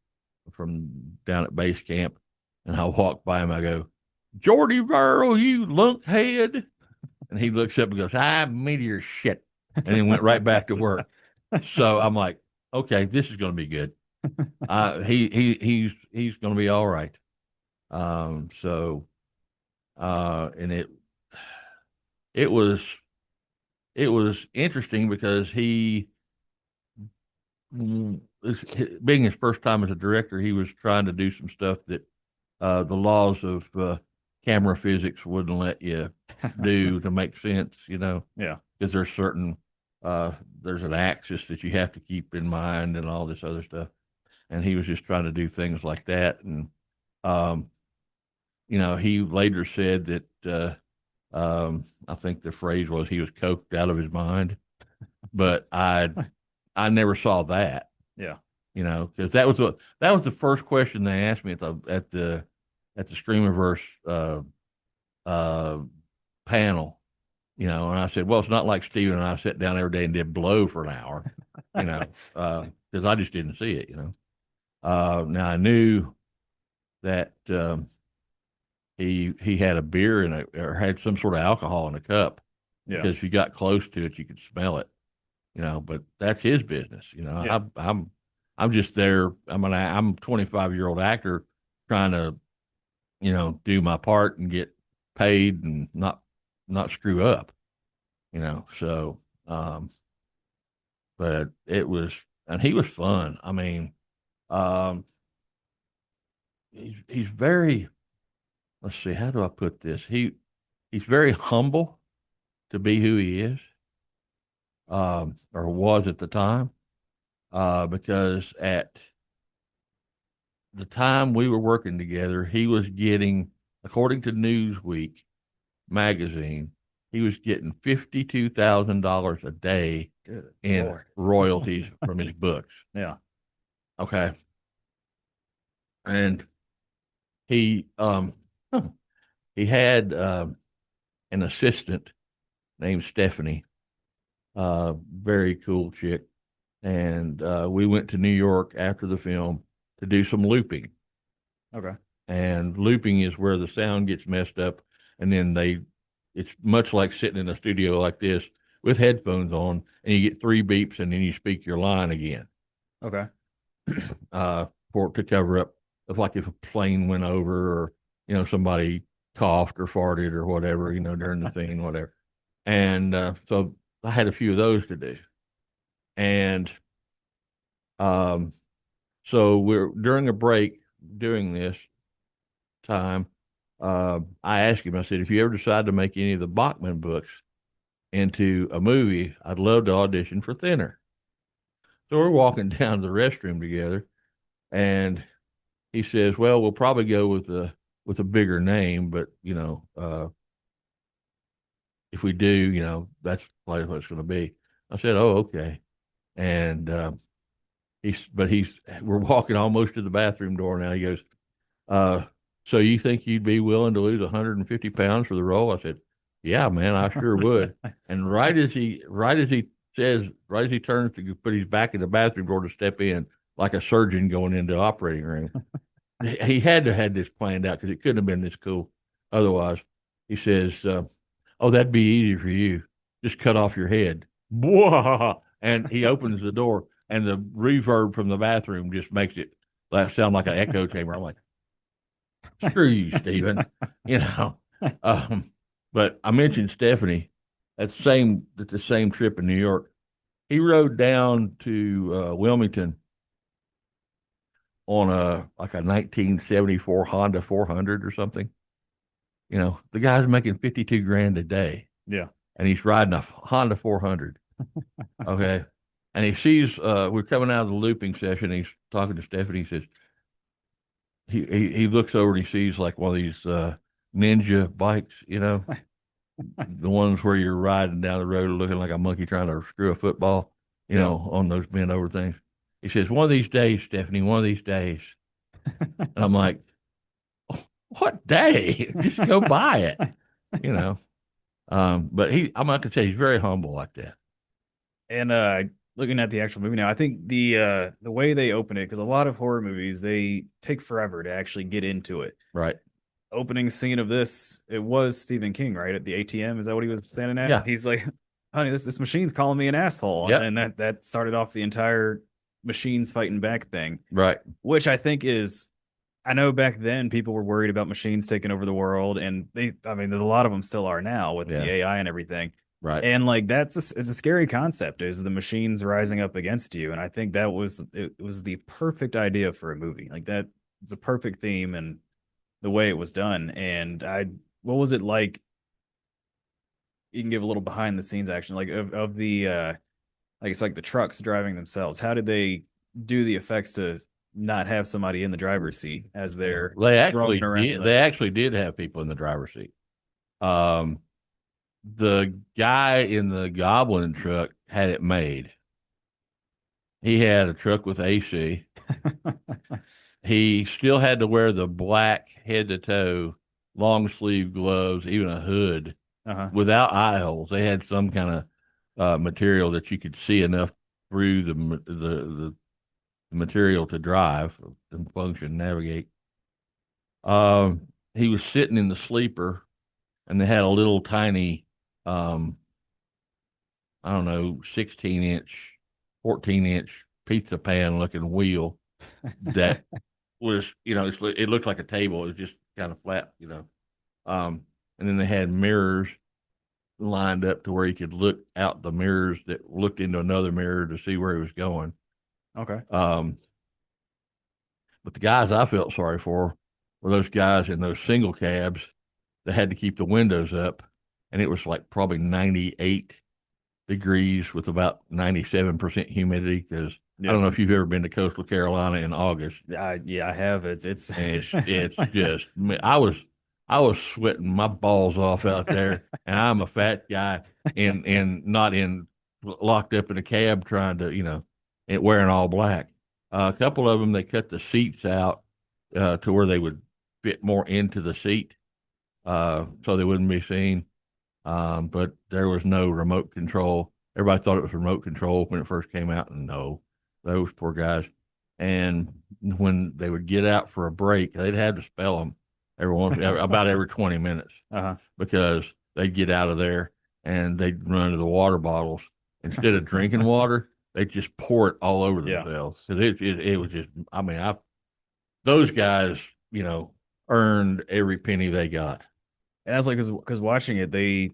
from down at base camp, and I walked by him. I go, Jordy Verrill, you lunkhead. And he looks up and goes, meteor shit. And then went right back to work. So I'm like, okay, this is going to be good. He's going to be all right. And it was interesting because being his first time as a director, he was trying to do some stuff that the laws of camera physics wouldn't let you do to make sense, Yeah. Because there's certain there's an axis that you have to keep in mind and all this other stuff. And he was just trying to do things like that. And he later said that I think the phrase was he was coked out of his mind. But I never saw that. Yeah. Because that was the first question they asked me at the Streamerverse panel. And I said, well, it's not like Steven and I sat down every day and did blow for an hour, because I just didn't see it, Now I knew that he had a beer or had some sort of alcohol in a cup. Yeah. Because if you got close to it, you could smell it, but that's his business. Yeah. I'm just there. I'm a 25-year-old actor trying to, do my part and get paid and not screw up, So, but it was, and he was fun. I mean, um, he's very. Let's see, how do I put this? He's very humble to be who he is, or was at the time, because at the time we were working together, he was getting, according to Newsweek magazine, he was getting $52,000 a day Good in Lord. royalties from his books. Yeah. Okay. And he he had an assistant named Stephanie, very cool chick. And we went to New York after the film to do some looping. Okay. And looping is where the sound gets messed up, and then it's much like sitting in a studio like this with headphones on, and you get 3 beeps, and then you speak your line again. Okay. For to cover up, of like if a plane went over, or somebody coughed or farted or whatever, during the scene, whatever. And so I had a few of those to do, and so we're during a break doing this time. I asked him, I said, if you ever decide to make any of the Bachman books into a movie, I'd love to audition for Thinner. So we're walking down to the restroom together, and he says, well, we'll probably go with a bigger name, but if we do, that's probably what it's going to be. I said, oh, okay. And we're walking almost to the bathroom door now. He goes, so you think you'd be willing to lose 150 pounds for the role? I said, yeah, man, I sure would. And right as he turns to put his back in the bathroom door to step in, like a surgeon going into the operating room, he had to have this planned out because it couldn't have been this cool otherwise. He says, oh, that'd be easy for you. Just cut off your head. And he opens the door, and the reverb from the bathroom just makes it sound like an echo chamber. I'm like, screw you, Stephen. But I mentioned Stephanie at the same trip in New York. He rode down to Wilmington on a 1974 Honda 400 or something. The guy's making 52 grand a day. Yeah. And he's riding a Honda 400. Okay. And he sees we're coming out of the looping session. He's talking to Stephanie. He says, he looks over and he sees like one of these ninja bikes, the ones where you're riding down the road looking like a monkey trying to screw a football, on those bent over things. He says, one of these days, Stephanie, one of these days. And I'm like, what day? Just go buy it, But I'm not gonna say he's very humble like that. And looking at the actual movie now, I think the way they open it, because a lot of horror movies, they take forever to actually get into it. Right. Opening scene of this, it was Stephen King, right? At the ATM. Is that what he was standing at? Yeah. He's like, honey, this machine's calling me an asshole. Yep. And that started off the entire machines fighting back thing. Right. Which I think is, I know back then people were worried about machines taking over the world, and there's a lot of them still are now with the AI and everything. Right. And like it's a scary concept, is the machines rising up against you. And I think it was the perfect idea for a movie. Like that, it's a perfect theme and the way it was done. And what was it like? You can give a little behind the scenes action, like of the like it's like the trucks driving themselves. How did they do the effects to not have somebody in the driver's seat as they're they actually did have people in the driver's seat. The guy in the Goblin truck had it made. He had a truck with AC. He still had to wear the black head to toe, long sleeve gloves, even a hood, without eye holes. They had some kind of material that you could see enough through the material to drive and function, navigate. He was sitting in the sleeper, and they had a little tiny, I don't know, 16-inch, 14-inch pizza pan looking wheel that was, it looked like a table. It was just kind of flat, and then they had mirrors lined up to where he could look out the mirrors that looked into another mirror to see where he was going. Okay. But the guys I felt sorry for were those guys in those single cabs that had to keep the windows up, and it was like probably 98 degrees with about 97% humidity. Because I don't know if you've ever been to coastal Carolina in August. Yeah, I have. It's And it's just, I was sweating my balls off out there, and I'm a fat guy and not in locked up in a cab trying to, and wearing all black. A couple of them, they cut the seats out to where they would fit more into the seat, so they wouldn't be seen. But there was no remote control. Everybody thought it was remote control when it first came out, and no, those poor guys. And when they would get out for a break, they'd have to spell them about every 20 minutes, because they'd get out of there and they'd run to the water bottles. Instead of drinking water, they'd just pour it all over themselves. So it was just, those guys, earned every penny they got. And that's like, because watching it, the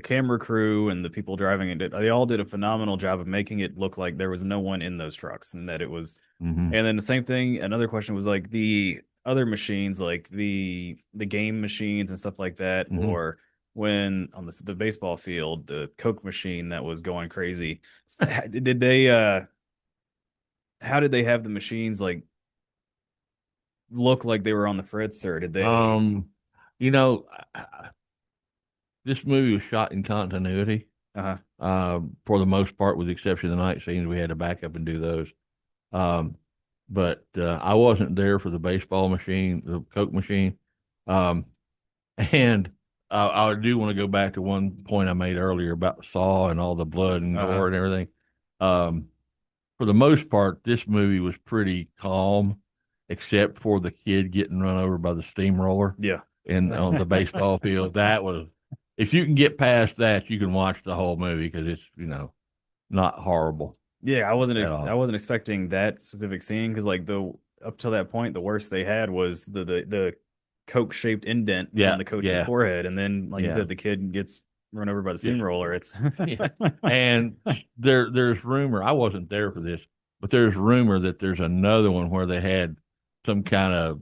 camera crew and the people driving it, they all did a phenomenal job of making it look like there was no one in those trucks, and that it was. Mm-hmm. And then the same thing. Another question was like the other machines, like the game machines and stuff like that, Mm-hmm. or when on the baseball field, the Coke machine that was going crazy. Did they? How did they have the machines like look like they were on the fritz, or did they? You know, this movie was shot in continuity, for the most part, with the exception of the night scenes. We had to back up and do those. But I wasn't there for the baseball machine, the Coke machine. And I do want to go back to one point I made earlier about Saw and all the blood and gore and everything. For the most part, this movie was pretty calm, except for the kid getting run over by the steamroller. Yeah. On the baseball field. That was, if you can get past that, you can watch the whole movie, because it's, not horrible. Yeah, I wasn't expecting that specific scene, because like up till that point, the worst they had was the Coke shaped indent on the coach's forehead, and then like you said, the kid gets run over by the steamroller. It's and there's rumor. I wasn't there for this, but there's rumor that there's another one where they had some kind of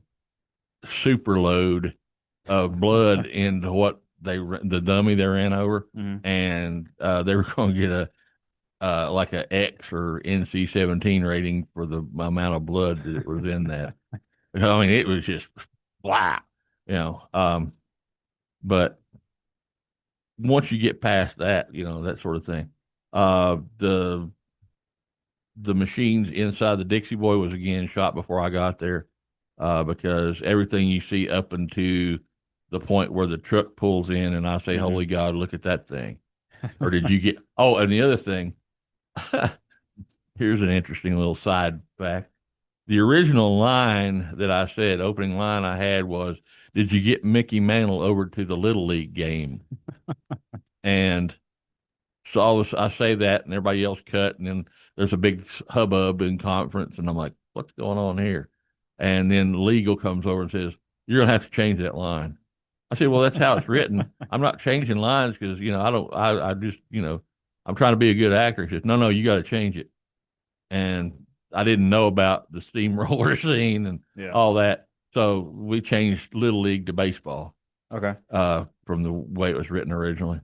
super load of blood into what the dummy they ran over, and they were going to get like a X or NC-17 rating for the amount of blood that was in that. I mean, it was just blah, but once you get past that, that sort of thing, the machines inside the Dixie Boy was again shot before I got there, because everything you see up into the point where the truck pulls in and I say, holy God, look at that thing. Or did you get, and the other thing, here's an interesting little side fact. The original line that I said, opening line I had was, did you get Mickey Mantle over to the Little League game? And so I say that, and everybody else cut, and then there's a big hubbub in conference, and I'm like, what's going on here? And then legal comes over and says, you're going to have to change that line. I said, well, that's how it's written. I'm not changing lines because, I just, I'm trying to be a good actor. He says, no, you got to change it. And I didn't know about the steamroller scene and all that. So we changed Little League to baseball. Okay. From the way it was written originally.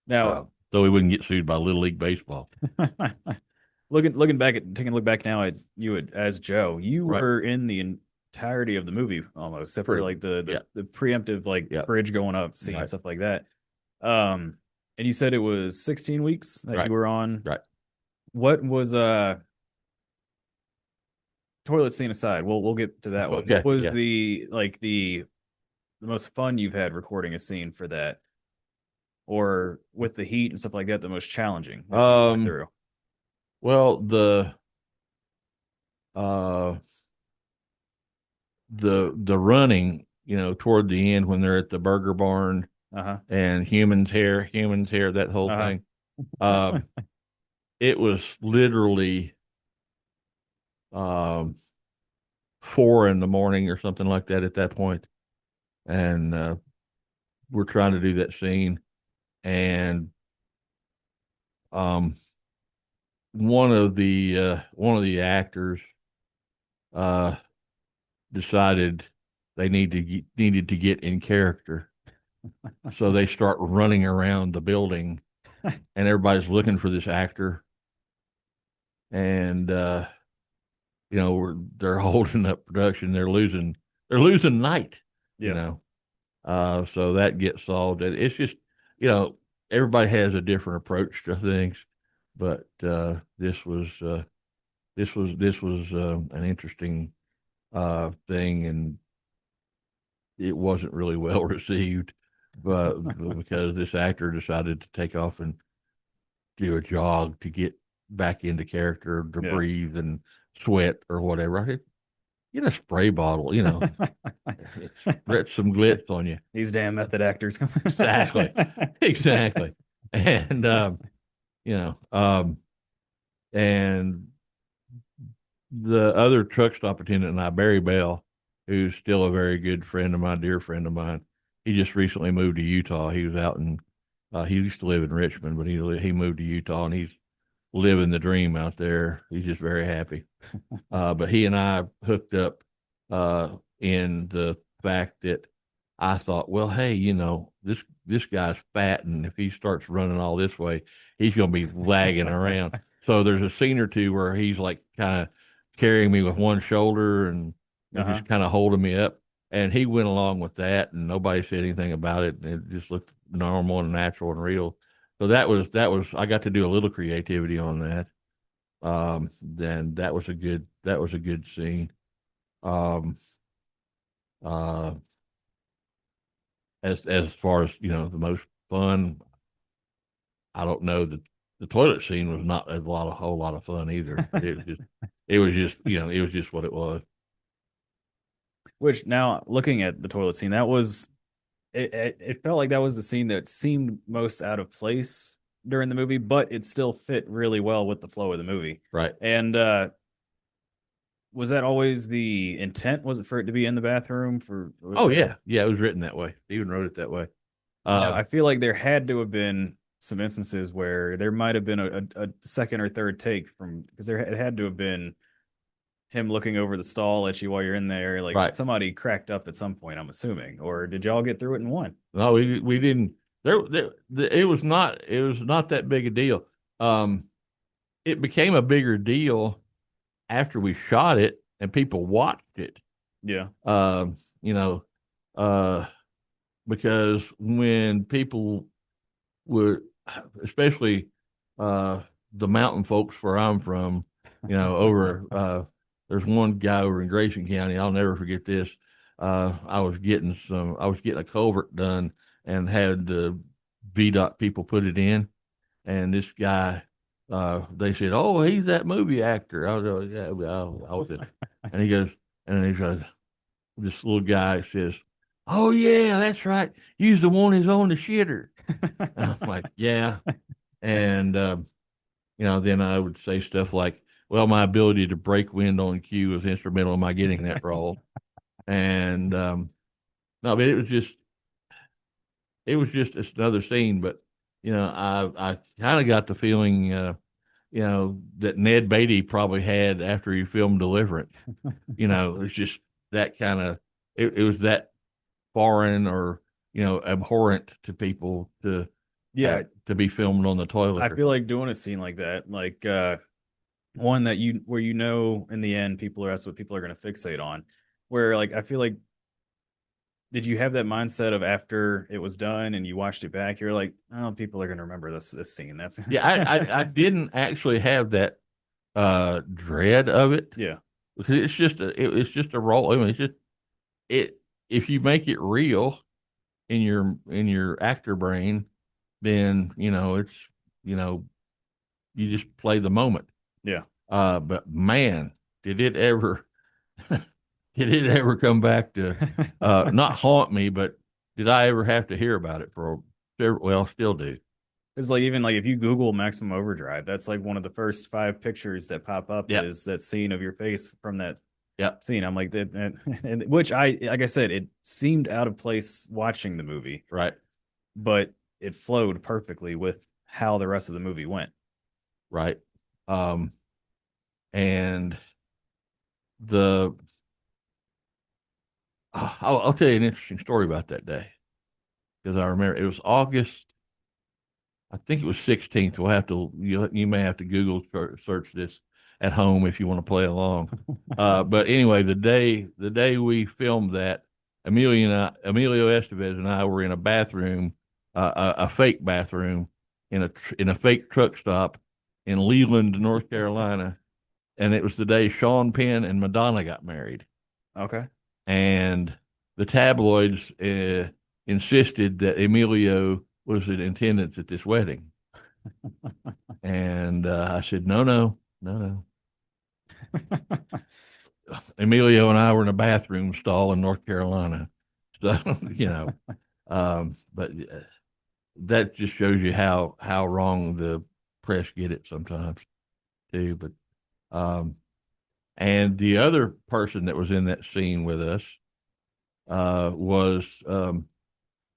Now, so we wouldn't get sued by Little League baseball. taking a look back now, as Joe, you were in the entirety of the movie almost, except for like the preemptive bridge going up scene and stuff like that. And you said it was 16 weeks that you were on. Right. What was toilet scene aside? We'll get to that one. Okay. What was the most fun you've had recording a scene for that, or with the heat and stuff like that, the most challenging? Well, the running, toward the end when they're at the burger barn, and humans here, that whole thing. it was literally um 4 in the morning or something like that at that point, and we're trying to do that scene, and um one of the actors uh decided they needed to get in character, so they start running around the building, and everybody's looking for this actor, and they're holding up production. They're losing night, you Yeah. know. So that gets solved. And it's just, you know, everybody has a different approach to things, but this was an interesting thing, and it wasn't really well received, but because this actor decided to take off and do a jog to get back into character, to Yeah. breathe and sweat or whatever. I said, get a spray bottle, spread some glitz on you. These damn method actors. Exactly. Exactly. And, you know, um, and the other truck stop attendant and I, Barry Bell, who's still a very good friend of mine, dear friend of mine, he just recently moved to Utah. He was out in, he used to live in Richmond, but he moved to Utah, and he's living the dream out there. He's just very happy. But he and I hooked up in the fact that I thought, well, hey, this guy's fat, and if he starts running all this way, he's going to be lagging around. So there's a scene or two where he's like kind of carrying me with one shoulder and just kind of holding me up. And he went along with that, and nobody said anything about it. And it just looked normal and natural and real. So that was I got to do a little creativity on that. Then that was a good scene. Um, uh, as far as the most fun, I don't know that the toilet scene was not a whole lot of fun either. It was just what it was. Which now looking at the toilet scene, that was it felt like that was the scene that seemed most out of place during the movie, but it still fit really well with the flow of the movie. Right. And was that always the intent? Was it for it to be in the bathroom for? Oh yeah, yeah. It was written that way. Steven wrote it that way. I feel like there had to have been some instances where there might have been a second or third take from, because it had to have been him looking over the stall at you while you're in there. Like Right. somebody cracked up at some point, I'm assuming, or did y'all get through it in one? No, we didn't. It was not that big a deal. It became a bigger deal after we shot it and people watched it. Yeah. You know, uh, because when people would, especially the mountain folks where I'm from, over there's one guy over in Grayson County. I'll never forget this. I was getting a culvert done and had the VDOT people put it in, and this guy, they said, "Oh, he's that movie actor." I was like, "Yeah, I was it." And he goes, this little guy says, "Oh yeah, that's right. He's the one who's on the shitter." And I'm like, "Yeah," and then I would say stuff like, "Well, my ability to break wind on cue was instrumental in my getting that role," and no, but it was just it's another scene. But I kind of got the feeling that Ned Beatty probably had after he filmed Deliverance. It's just that kind of it was that foreign or abhorrent to people to to be filmed on the toilet. I feel like doing a scene like that, like one that where in the end that's what people are going to fixate on. Where like I feel like, did you have that mindset of after it was done and you watched it back, you're like, oh, people are going to remember this scene? That's Yeah, I didn't actually have that dread of it. Yeah. Because it's just a role. I mean, it's just it if you make it real in your actor brain, then it's you know you just play the moment. Yeah. But man, did it ever did it ever come back to not haunt me, but did I ever have to hear about it for several? Well, still do. It's like even like if you Google Maximum Overdrive, that's like one of the first five pictures that pop up Yeah, is that scene of your face from that yeah, scene. I'm like that, and which I like I said, it seemed out of place watching the movie, right, but it flowed perfectly with how the rest of the movie went. right. Um, and the I'll tell you an interesting story about that day because I remember it was August. I think it was 16th. We'll have to you may have to Google search this at home if you want to play along. But anyway, the day we filmed that, Emilio Estevez and I were in a bathroom, a fake bathroom in a fake truck stop in Leland, North Carolina, and it was the day Sean Penn and Madonna got married, Okay. and the tabloids insisted that Emilio was in attendance at this wedding. And I said, no, no, no, no. Emilio and I were in a bathroom stall in North Carolina. So, but that just shows you how wrong the press get it sometimes too. But, and the other person that was in that scene with us was on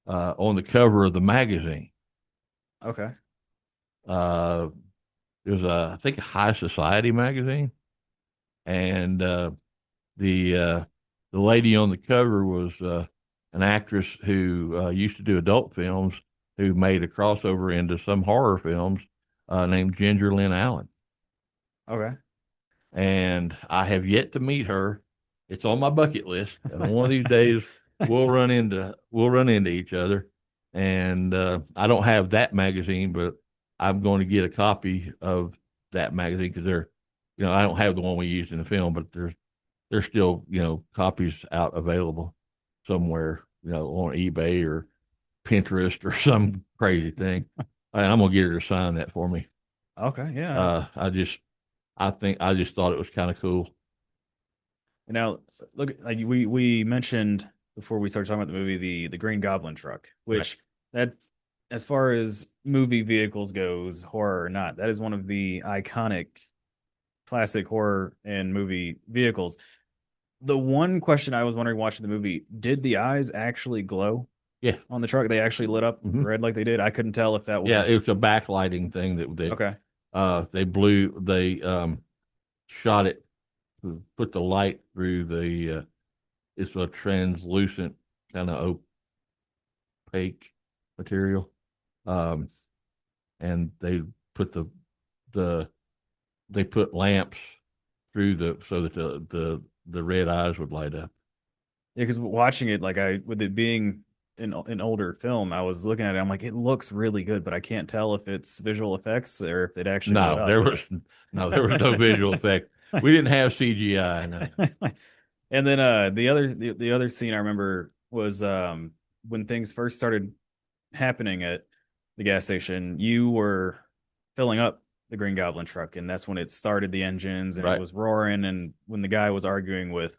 the cover of the magazine. Okay. Uh, it was I think a high society magazine, and the uh, the lady on the cover was an actress who used to do adult films, who made a crossover into some horror films, named Ginger Lynn Allen. Okay. And I have yet to meet her. It's on my bucket list, and on one of these days we'll run into each other. And I don't have that magazine, but I'm going to get a copy of that magazine because I don't have the one we used in the film, but there's still copies out available somewhere, on eBay or Pinterest or some crazy thing. And I'm gonna get her to sign that for me. Okay. Yeah. I just thought it was kind of cool. Now, look, like we mentioned before we started talking about the movie, the Green Goblin truck, Right. which that, as far as movie vehicles goes, horror or not, that is one of the iconic classic horror and movie vehicles. The one question I was wondering watching the movie, did the eyes actually glow Yeah. on the truck? They actually lit up Hmm. red like they did. I couldn't tell if that Yeah. was It was a backlighting thing that okay. they shot it, put the light through it's a translucent kind of opaque material. Um, and put the they put lamps through so that the red eyes would light up. Yeah, because watching it, like I with it being an older film, I was looking at it. I'm like, it looks really good, but I can't tell if it's visual effects or if it actually lit No, up. there was no visual effect. We didn't have CGI. No. And then the other scene I remember was when things first started happening at the gas station. You were filling up the Green Goblin truck, and that's when it started the engines and it Right. was roaring. And when the guy was arguing with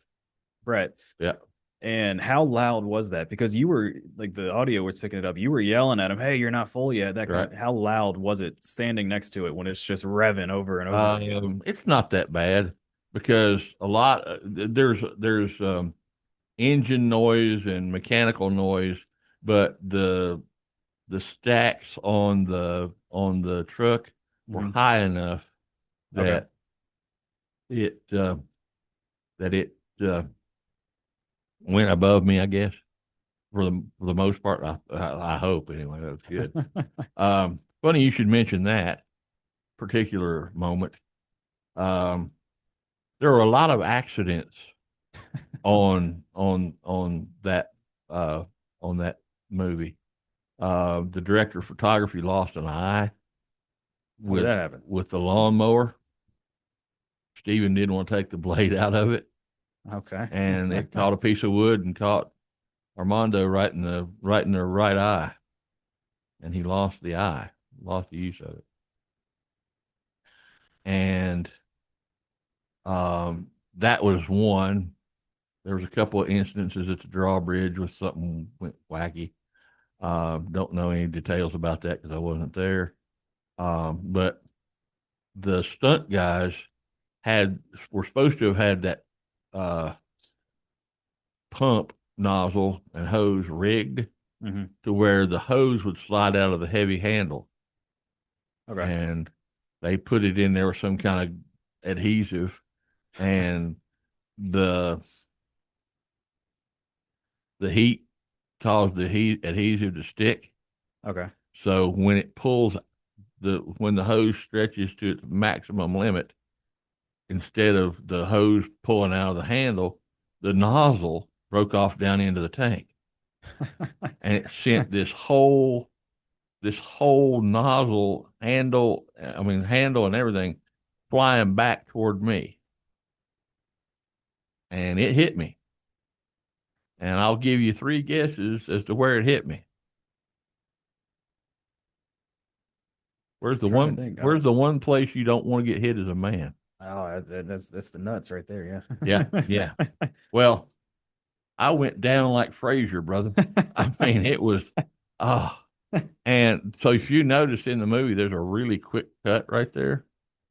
Brett, Yeah. and how loud was that? Because you were like the audio was picking it up. You were yelling at him, "Hey, you're not full yet." That kind Right. of. How loud was it standing next to it when it's just revving over and over again? It's not that bad because there's engine noise and mechanical noise, but the stacks on the truck were Mhm. high enough Okay. that it uh, that it went above me, I guess, for the most part. I hope anyway. That was good. Funny you should mention that particular moment. Um, there were a lot of accidents on that uh, on that movie. The director of photography lost an eye How did with that happen? with the lawnmower. Steven didn't want to take the blade out of it, Okay. and it caught a piece of wood and caught Armando right in the right eye, and he lost the eye, lost the use of it. And that was one. There was a couple of instances at the drawbridge where something went wacky. Don't know any details about that because I wasn't there. But the stunt guys were supposed to have had that uh, pump nozzle and hose rigged to where the hose would slide out of the heavy handle. Okay. And they put it in there with some kind of adhesive, and the the heat caused the heat adhesive to stick. Okay. So when it pulls when the hose stretches to its maximum limit, instead of the hose pulling out of the handle, the nozzle broke off down into the tank, and it sent this whole nozzle handle and everything flying back toward me, and it hit me. And I'll give you three guesses as to where it hit me. Where's the Where's the one place you don't want to get hit as a man? Oh, that's the nuts right there. Yeah. Yeah. Well, I went down like Frazier, brother. I mean, it was, oh. And so if you notice in the movie, there's a really quick cut right there.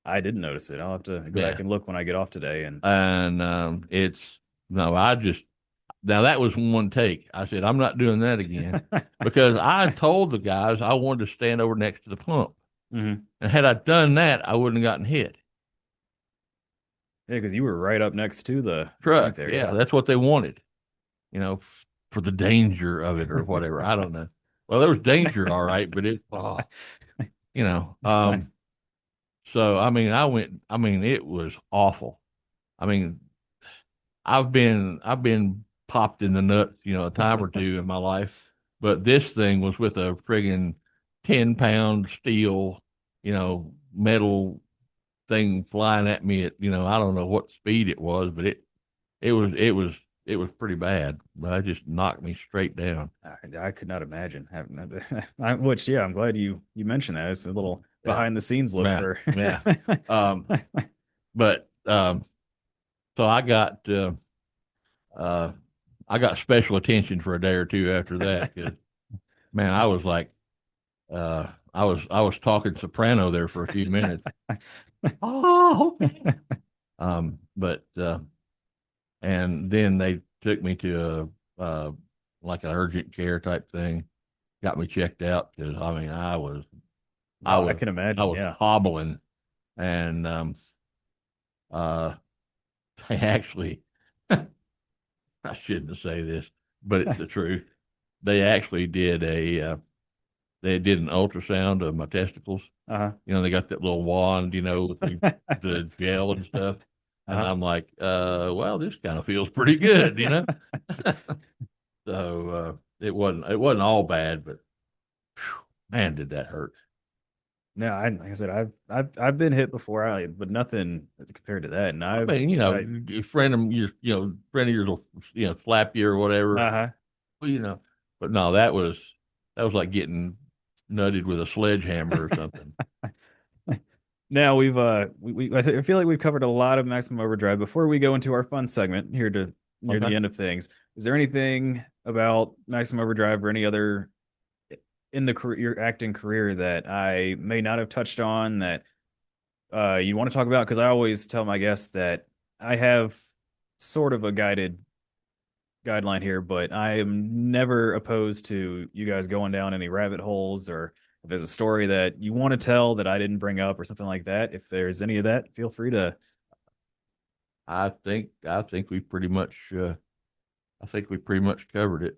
I didn't notice it. I'll have to go back and look when I get off today. And it's no, now that was one take. I said, I'm not doing that again because I told the guys I wanted to stand over next to the pump. And had I done that, I wouldn't have gotten hit. Yeah, because you were right up next to the truck there. Yeah, that's what they wanted, for the danger of it or whatever. I don't know. Well, there was danger, all right, but so I mean, it was awful. I mean, I've been popped in the nuts, a time or two in my life, but this thing was with a friggin' 10-pound steel, metal thing flying at me at, I don't know what speed it was, but it was pretty bad. But it just knocked me straight down. I could not imagine having that. Which, yeah, I'm glad you mentioned that. It's a little behind the scenes look for. Yeah. But so I got special attention for a day or two after that. 'Cause, man, I was like, I was talking soprano there for a few minutes. Oh, but and then they took me to like an urgent care type thing, got me checked out because I can imagine. I was hobbling, and they actually, I shouldn't say this, but it's the truth. They actually did they did an ultrasound of my testicles. They got that little wand, with the gel and stuff. And I'm like, well, this kind of feels pretty good, So it wasn't all bad, but whew, man, did that hurt. No, like I said, I've been hit before, but nothing compared to that. And I mean, a friend of yours, will, slap you or whatever. Well, but no, that was like getting nutted with a sledgehammer or something. Now I feel like we've covered a lot of Maximum Overdrive. Before we go into our fun segment here near the end of things, is there anything about Maximum Overdrive or any other in your acting career that I may not have touched on that you want to talk about? Because I always tell my guests that I have sort of a guideline here, but I am never opposed to you guys going down any rabbit holes, or if there's a story that you want to tell that I didn't bring up or something like that. If there's any of that, feel free to. I think we pretty much covered it.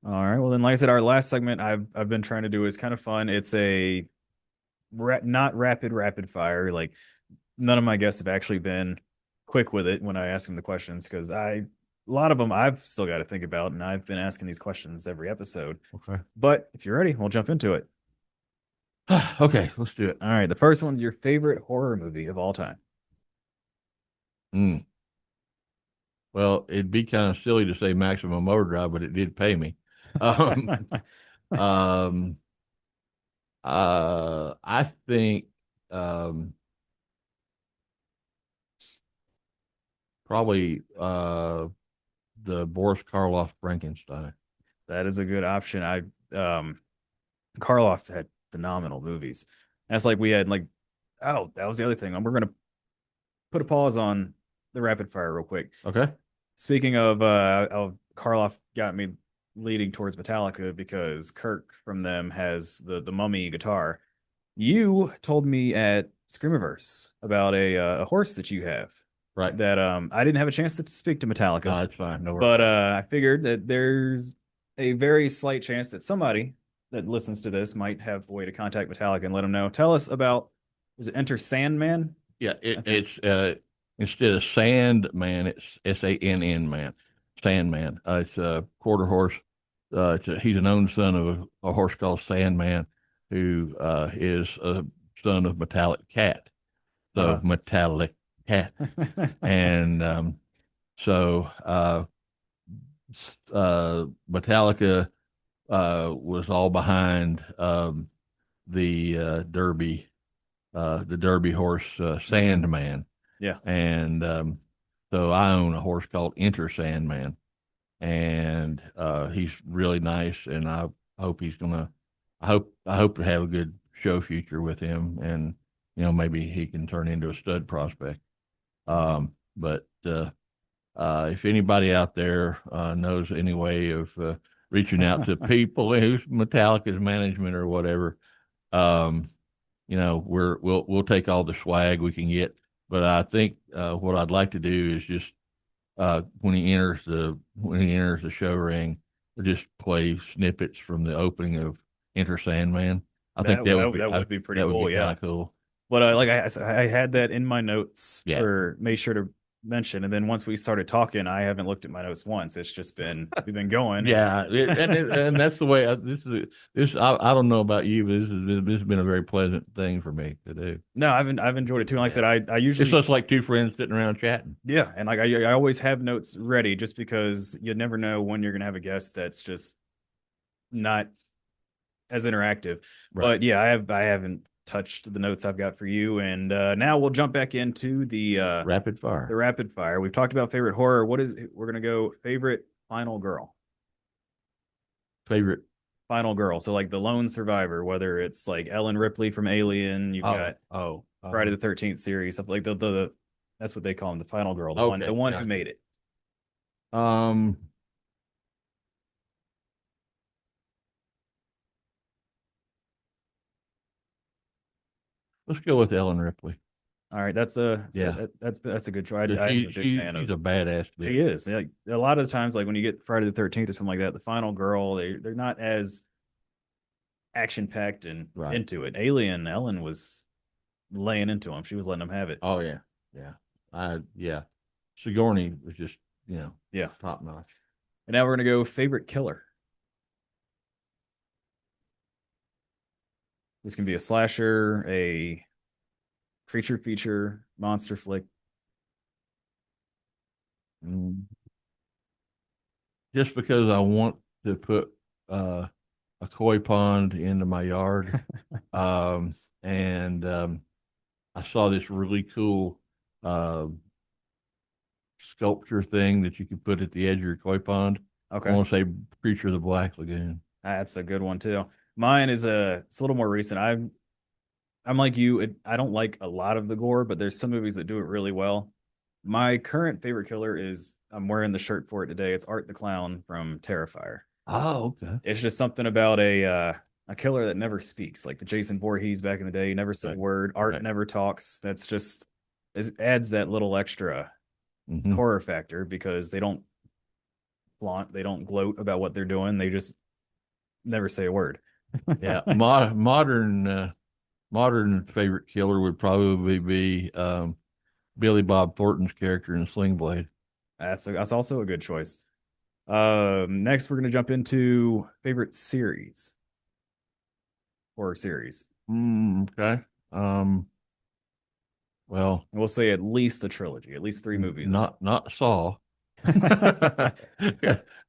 All right. Well, then, like I said, our last segment I've been trying to do is kind of fun. It's not rapid fire. Like, none of my guests have actually been quick with it when I ask them the questions, because a lot of them I've still got to think about, and I've been asking these questions every episode. Okay. But if you're ready, we'll jump into it. Okay, let's do it. All right. The first one's your favorite horror movie of all time. Well, it'd be kind of silly to say Maximum Overdrive, but it did pay me. I think probably the Boris Karloff Frankenstein. That is a good option. Karloff had phenomenal movies. That's like we had like, oh, that was the other thing. We're gonna put a pause on the rapid fire real quick. Okay. Speaking of Karloff got me leading towards Metallica because Kirk from them has the Mummy guitar. You told me at Screamiverse about a horse that you have. Right. That I didn't have a chance to speak to Metallica. No, it's fine. No worries. But I figured that there's a very slight chance that somebody that listens to this might have a way to contact Metallica and let them know. Tell us about, is it Enter Sandman? Yeah, it's instead of Sandman, it's Sann man, Sandman. It's a quarter horse. He's an own son of a horse called Sandman, who is a son of Metallic Cat. So Metallic Cat, and so Metallica was all behind the Derby horse Sandman. Yeah. And so I own a horse called Enter Sandman, and he's really nice, and I hope he's gonna. I hope to have a good show future with him, and maybe he can turn into a stud prospect. But if anybody out there knows any way of reaching out to people who's Metallica's management or whatever, we'll take all the swag we can get. But I think what I'd like to do is just when he enters the show ring, just play snippets from the opening of Enter Sandman. I think that would be pretty cool. Yeah, cool. But like I had that in my notes Yeah. for made sure to mention, and then once we started talking, I haven't looked at my notes once. It's just been we've been going. Yeah, and that's the way. I don't know about you, but this has been a very pleasant thing for me to do. No, I've enjoyed it too. Like I said, I usually it's just like two friends sitting around chatting. Yeah, and like I always have notes ready just because you never know when you're gonna have a guest that's just not as interactive. Right. But yeah, I haven't touched the notes I've got for you, and now we'll jump back into the rapid fire. The rapid fire. We've talked about favorite horror. We're gonna go favorite final girl. Favorite final girl. So like the lone survivor, whether it's like Ellen Ripley from Alien, you've got Friday the 13th series, stuff like the that's what they call them, the final girl, the one who made it. Let's go with Ellen Ripley. All right, that's a good choice. She's a badass bitch. He is. Like a lot of times, like when you get Friday the 13th or something like that, the final girl, they're not as action packed and into it. Alien, Ellen was laying into him. She was letting him have it. Oh yeah. Sigourney was just top notch. And now we're gonna go favorite killer. This can be a slasher, a creature feature, monster flick. Just because I want to put a koi pond into my yard, and I saw this really cool sculpture thing that you could put at the edge of your koi pond. Okay. I want to say Creature of the Black Lagoon. That's a good one too. Mine is it's a little more recent. I'm like you. I don't like a lot of the gore, but there's some movies that do it really well. My current favorite killer is, I'm wearing the shirt for it today. It's Art the Clown from Terrifier. Oh, okay. It's just something about a killer that never speaks, like the Jason Voorhees back in the day. He never said a word. Art never talks. That's just, it adds that little extra horror factor because they don't flaunt, they don't gloat about what they're doing. They just never say a word. Yeah, modern favorite killer would probably be Billy Bob Thornton's character in Sling Blade. That's also a good choice. Next, we're going to jump into favorite series, horror series. Okay. Well, we'll say at least a trilogy, at least 3 movies. Not Saw, because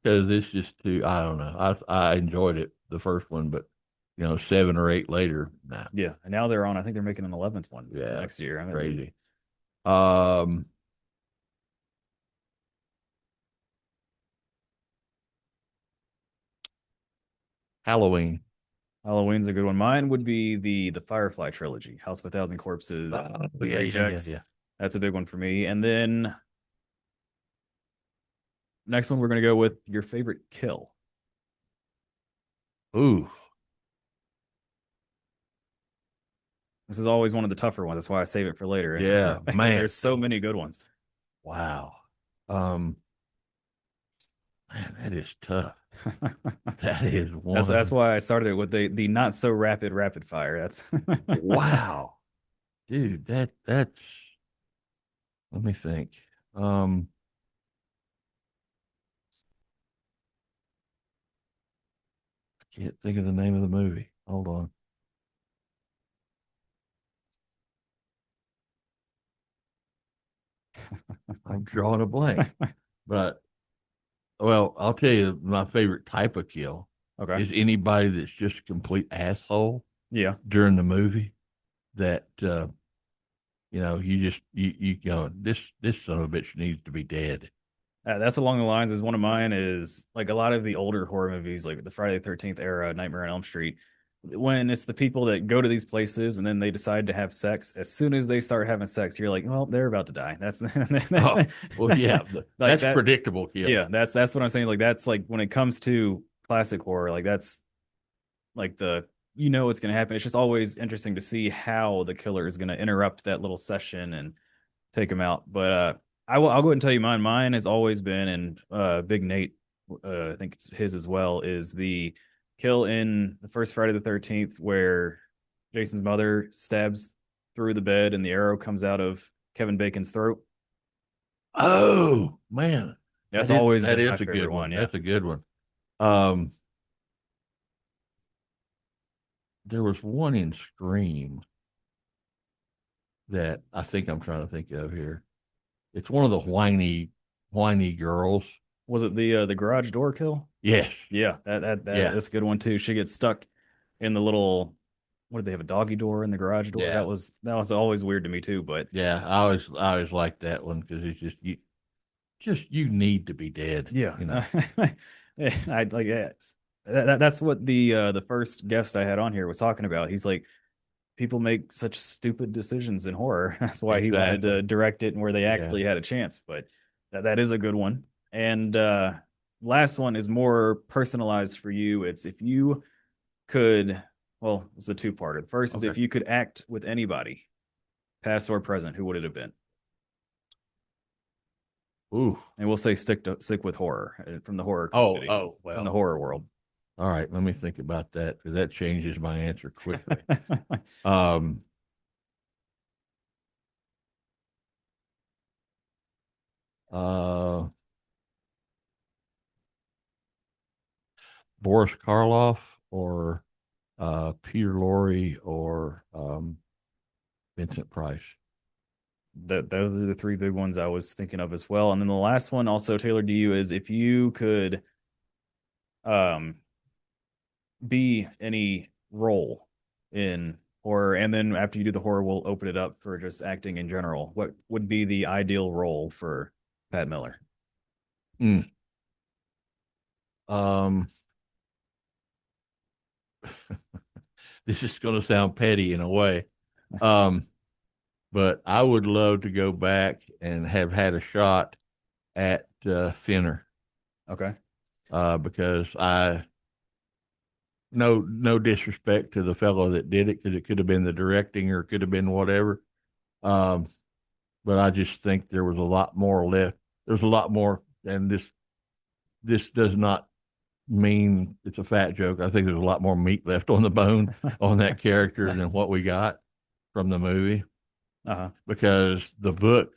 it's just too. I don't know. I enjoyed it, the first one, but 7 or 8 later, nah. Yeah, and now they're on. I think they're making an 11th one. Yeah, next year. Crazy. Halloween. Halloween's a good one. Mine would be the Firefly trilogy, House of a Thousand Corpses, The Ajax. That's a big one for me. And then next one, we're gonna go with your favorite kill. Ooh, This is always one of the tougher ones. That's why I save it for later. yeah, man. There's so many good ones. Wow. Man, that is tough. That is one. That's why I started it with the not so rapid fire. That's wow, dude. That's. Let me think. I can't think of the name of the movie. Hold on. I'm drawing a blank. But well, I'll tell you my favorite type of kill okay. is anybody that's just a complete asshole Yeah. during the movie that you go, this son of a bitch needs to be dead. That's along the lines as one of mine is like a lot of the older horror movies, like the Friday the 13th era, Nightmare on Elm Street, when it's the people that go to these places and then they decide to have sex. As soon as they start having sex, you're like, well, they're about to die. That's Oh, well, yeah, like that's that, predictable kill. Yeah, that's what I'm saying. Like that's like when it comes to classic horror, like that's like what's going to happen. It's just always interesting to see how the killer is going to interrupt that little session and take him out. But I'll go ahead and tell you mine. Mine has always been, and Big Nate, I think it's his as well, is the kill in the first Friday the 13th where Jason's mother stabs through the bed and the arrow comes out of Kevin Bacon's throat. Oh man, That's always that been is my a favorite good one. Yeah. That's a good one. There was one in Scream that I think I'm trying to think of here. It's one of the whiny girls. Was it the garage door kill? Yes. Yeah, Yeah. that's a good one too. She gets stuck in the little, what did they have, a doggy door in the garage door? Yeah. That was always weird to me too. But Yeah, I always like that one because it's you need to be dead. yeah, You know. I like it. That's what the first guest I had on here was talking about. He's like, people make such stupid decisions in horror. That's why he wanted to direct it and where they actually had a chance. But that is a good one. And last one is more personalized for you. It's if you could, well, it's a two-parter. The first is if you could act with anybody, past or present, who would it have been? Ooh. And we'll say stick with horror from the horror community. Well, from the horror world. All right, let me think about that because that changes my answer quickly. Boris Karloff or Peter Lorre or Vincent Price. Those are the three big ones I was thinking of as well. And then the last one, also tailored to you, is if you could be any role in horror, and then after you do the horror, we'll open it up for just acting in general. What would be the ideal role for Pat Miller? This is going to sound petty in a way. But I would love to go back and have had a shot at Thinner. Okay. Because no disrespect to the fellow that did it, because it could have been the directing or it could have been whatever. But I just think there was a lot more left. There's a lot more, and this does not mean it's a fat joke. I think there's a lot more meat left on the bone on that character than what we got from the movie. Because the book,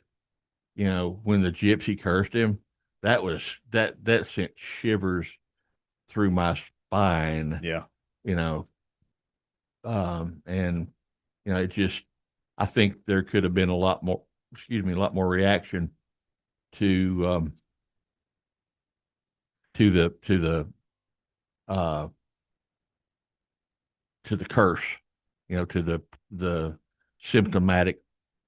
when the gypsy cursed him, that sent shivers through my spine. Yeah. And it just, I think there could have been a lot more reaction to the curse, to the symptomatic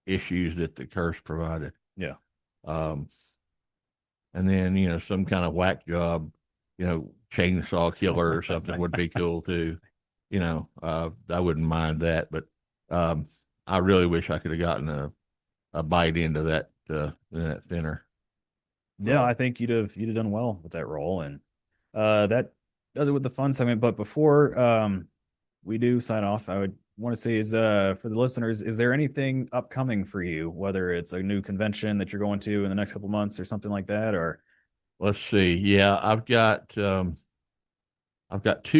issues that the curse provided. Yeah. And then, some kind of whack job chainsaw killer or something would be cool too. I wouldn't mind that, but I really wish I could have gotten a bite into that thinner. Yeah, I think you'd have done well with that role, and that does it with the fun segment. But before we do sign off, I would want to say is for the listeners, is there anything upcoming for you, whether it's a new convention that you're going to in the next couple months or something like that, or Let's see. Yeah, I've got two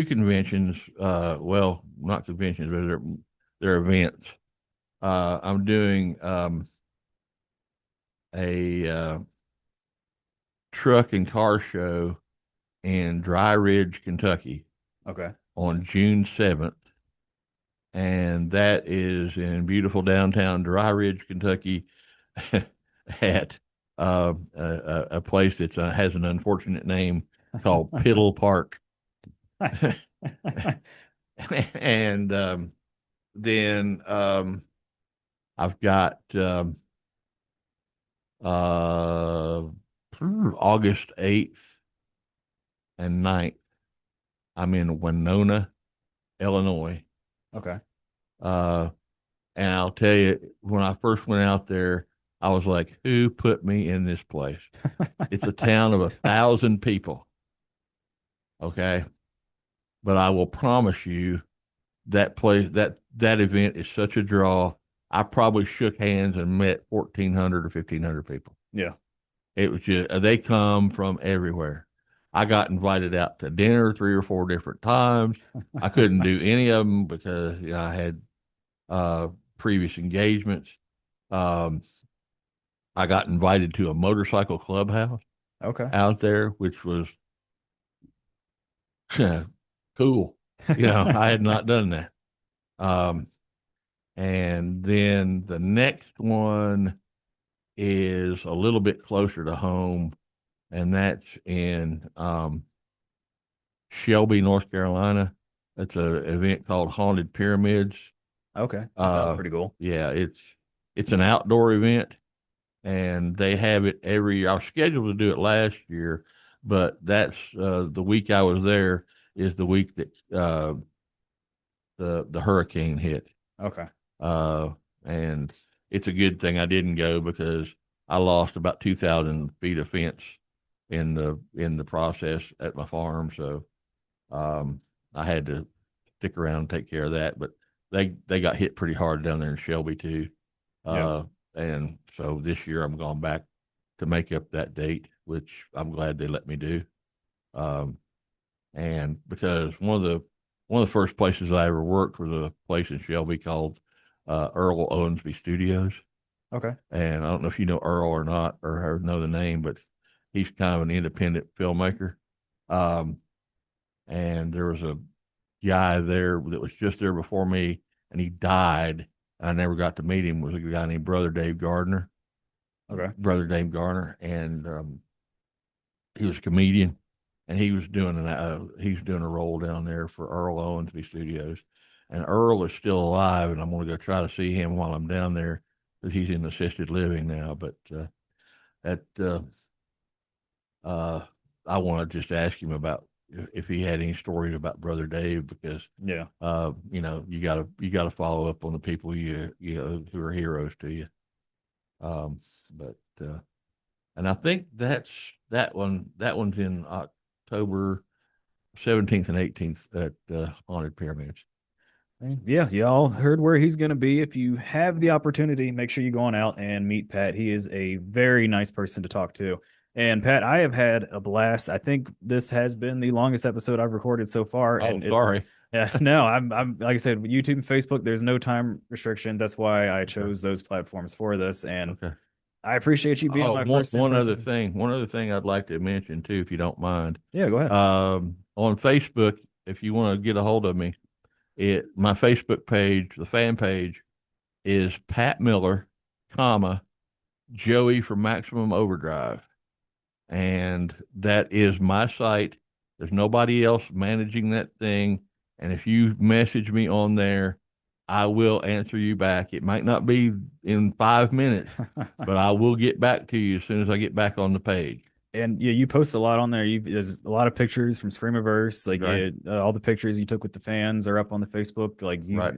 conventions. Well, not conventions, but they're events. I'm doing a truck and car show in Dry Ridge, Kentucky okay. on June 7th. And that is in beautiful downtown Dry Ridge, Kentucky, at a place that has an unfortunate name called Piddle Park. And then I've got August 8th and 9th. I'm in Winona, Illinois. Okay. Uh, and I'll tell you, when I first went out there, I was like, who put me in this place? It's a town of 1,000 people. Okay. But I will promise you that place, that event is such a draw. I probably shook hands and met 1,400 or 1,500 people. Yeah. It was just, they come from everywhere. I got invited out to dinner 3 or 4 different times. I couldn't do any of them because I had previous engagements. Um, I got invited to a motorcycle clubhouse Okay. out there, which was cool. I had not done that. And then the next one is a little bit closer to home, and that's in Shelby, North Carolina. It's an event called Haunted Pyramids. Okay. That's pretty cool. Yeah, it's an outdoor event, and they have it every year. I was scheduled to do it last year, but that's the week I was there is the week that the hurricane hit. Okay. And it's a good thing I didn't go because I lost about 2,000 feet of fence in the process at my farm. So I had to stick around and take care of that. But they got hit pretty hard down there in Shelby too. And so this year I'm going back to make up that date, which I'm glad they let me do. And because one of the first places I ever worked was a place in Shelby called Earl Owensby Studios. Okay. And I don't know if you know Earl or not, or know the name, but he's kind of an independent filmmaker. And there was a guy there that was just there before me, and he died. I never got to meet him. Was a guy named Brother Dave Gardner. Okay. Brother Dave Garner, and he was a comedian, and he was doing a role down there for Earl Owensby Studios, and Earl is still alive, and I'm going to go try to see him while I'm down there because he's in assisted living now. But I want to just ask him about if he had any stories about Brother Dave, because Yeah. you gotta follow up on the people you know who are heroes to you. But and I think that one's in October 17th and 18th at Haunted Pyramids. Yeah, y'all heard where he's going to be. If you have the opportunity, make sure you go on out and meet Pat. He is a very nice person to talk to. And Pat, I have had a blast. I think this has been the longest episode I've recorded so far. Oh, sorry. Yeah, no, I'm like I said, YouTube and Facebook, there's no time restriction. That's why I chose those platforms for this. And Okay. I appreciate you being my first. One other thing I'd like to mention too, if you don't mind. Yeah, go ahead. On Facebook, if you want to get a hold of me, my Facebook page, the fan page, is Pat Miller, Joey from Maximum Overdrive, and that is my site. There's nobody else managing that thing, and if you message me on there, I will answer you back. It might not be in 5 minutes, but I will get back to you as soon as I get back on the page. And yeah, you post a lot on there. There's a lot of pictures from Screamiverse. Like Right. all the pictures you took with the fans are up on the Facebook. Like Right.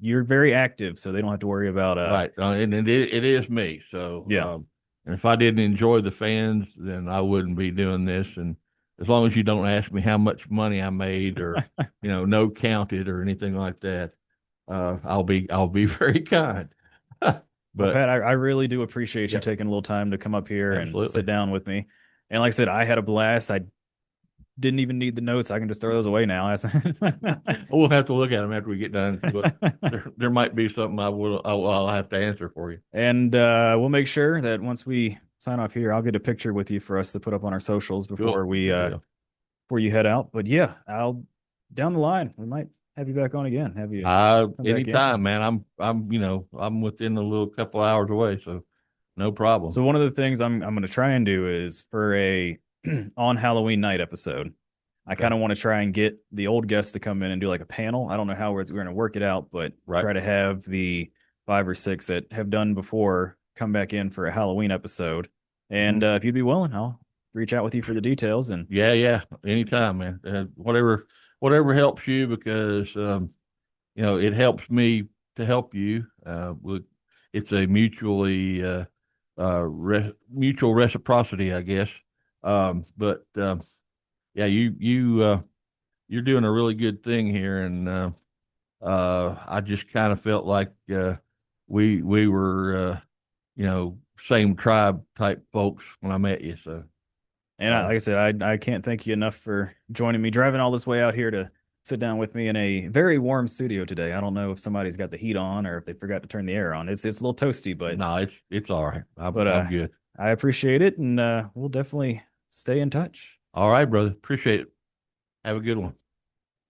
you're very active, so they don't have to worry about Right. And it is me. So, yeah. and if I didn't enjoy the fans, then I wouldn't be doing this. And as long as you don't ask me how much money I made or, no counted or anything like that, I'll be very kind. Well, But Pat, I really do appreciate you yeah, taking a little time to come up here and absolutely. sit down with me. And like I said, I had a blast. I didn't even need the notes. I can just throw those away now. We'll have to look at them after we get done. But there might be something I'll have to answer for you. And we'll make sure that once we sign off here, I'll get a picture with you for us to put up on our socials before Cool. we Good deal. before you head out. But yeah, I'll down the line. We might have you back on again. Have you come back in. Anytime, man. I'm within a little couple hours away, so no problem. So one of the things I'm going to try and do is for a on Halloween night episode, I kind of want to try and get the old guests to come in and do like a panel. I don't know how we're going to work it out, but try to have the 5 or 6 that have done before come back in for a Halloween episode. And if you'd be willing, I'll reach out with you for the details. And yeah, anytime, man. Whatever helps you, because it helps me to help you. It's a mutual reciprocity, I guess. But yeah, you're doing a really good thing here, and I just kind of felt like we were same tribe type folks when I met you. So, and like I said, I can't thank you enough for joining me, driving all this way out here to sit down with me in a very warm studio today. I don't know if somebody's got the heat on or if they forgot to turn the air on. It's a little toasty, but no, it's all right. I'm good. I appreciate it, and we'll definitely stay in touch. All right, brother. Appreciate it. Have a good one.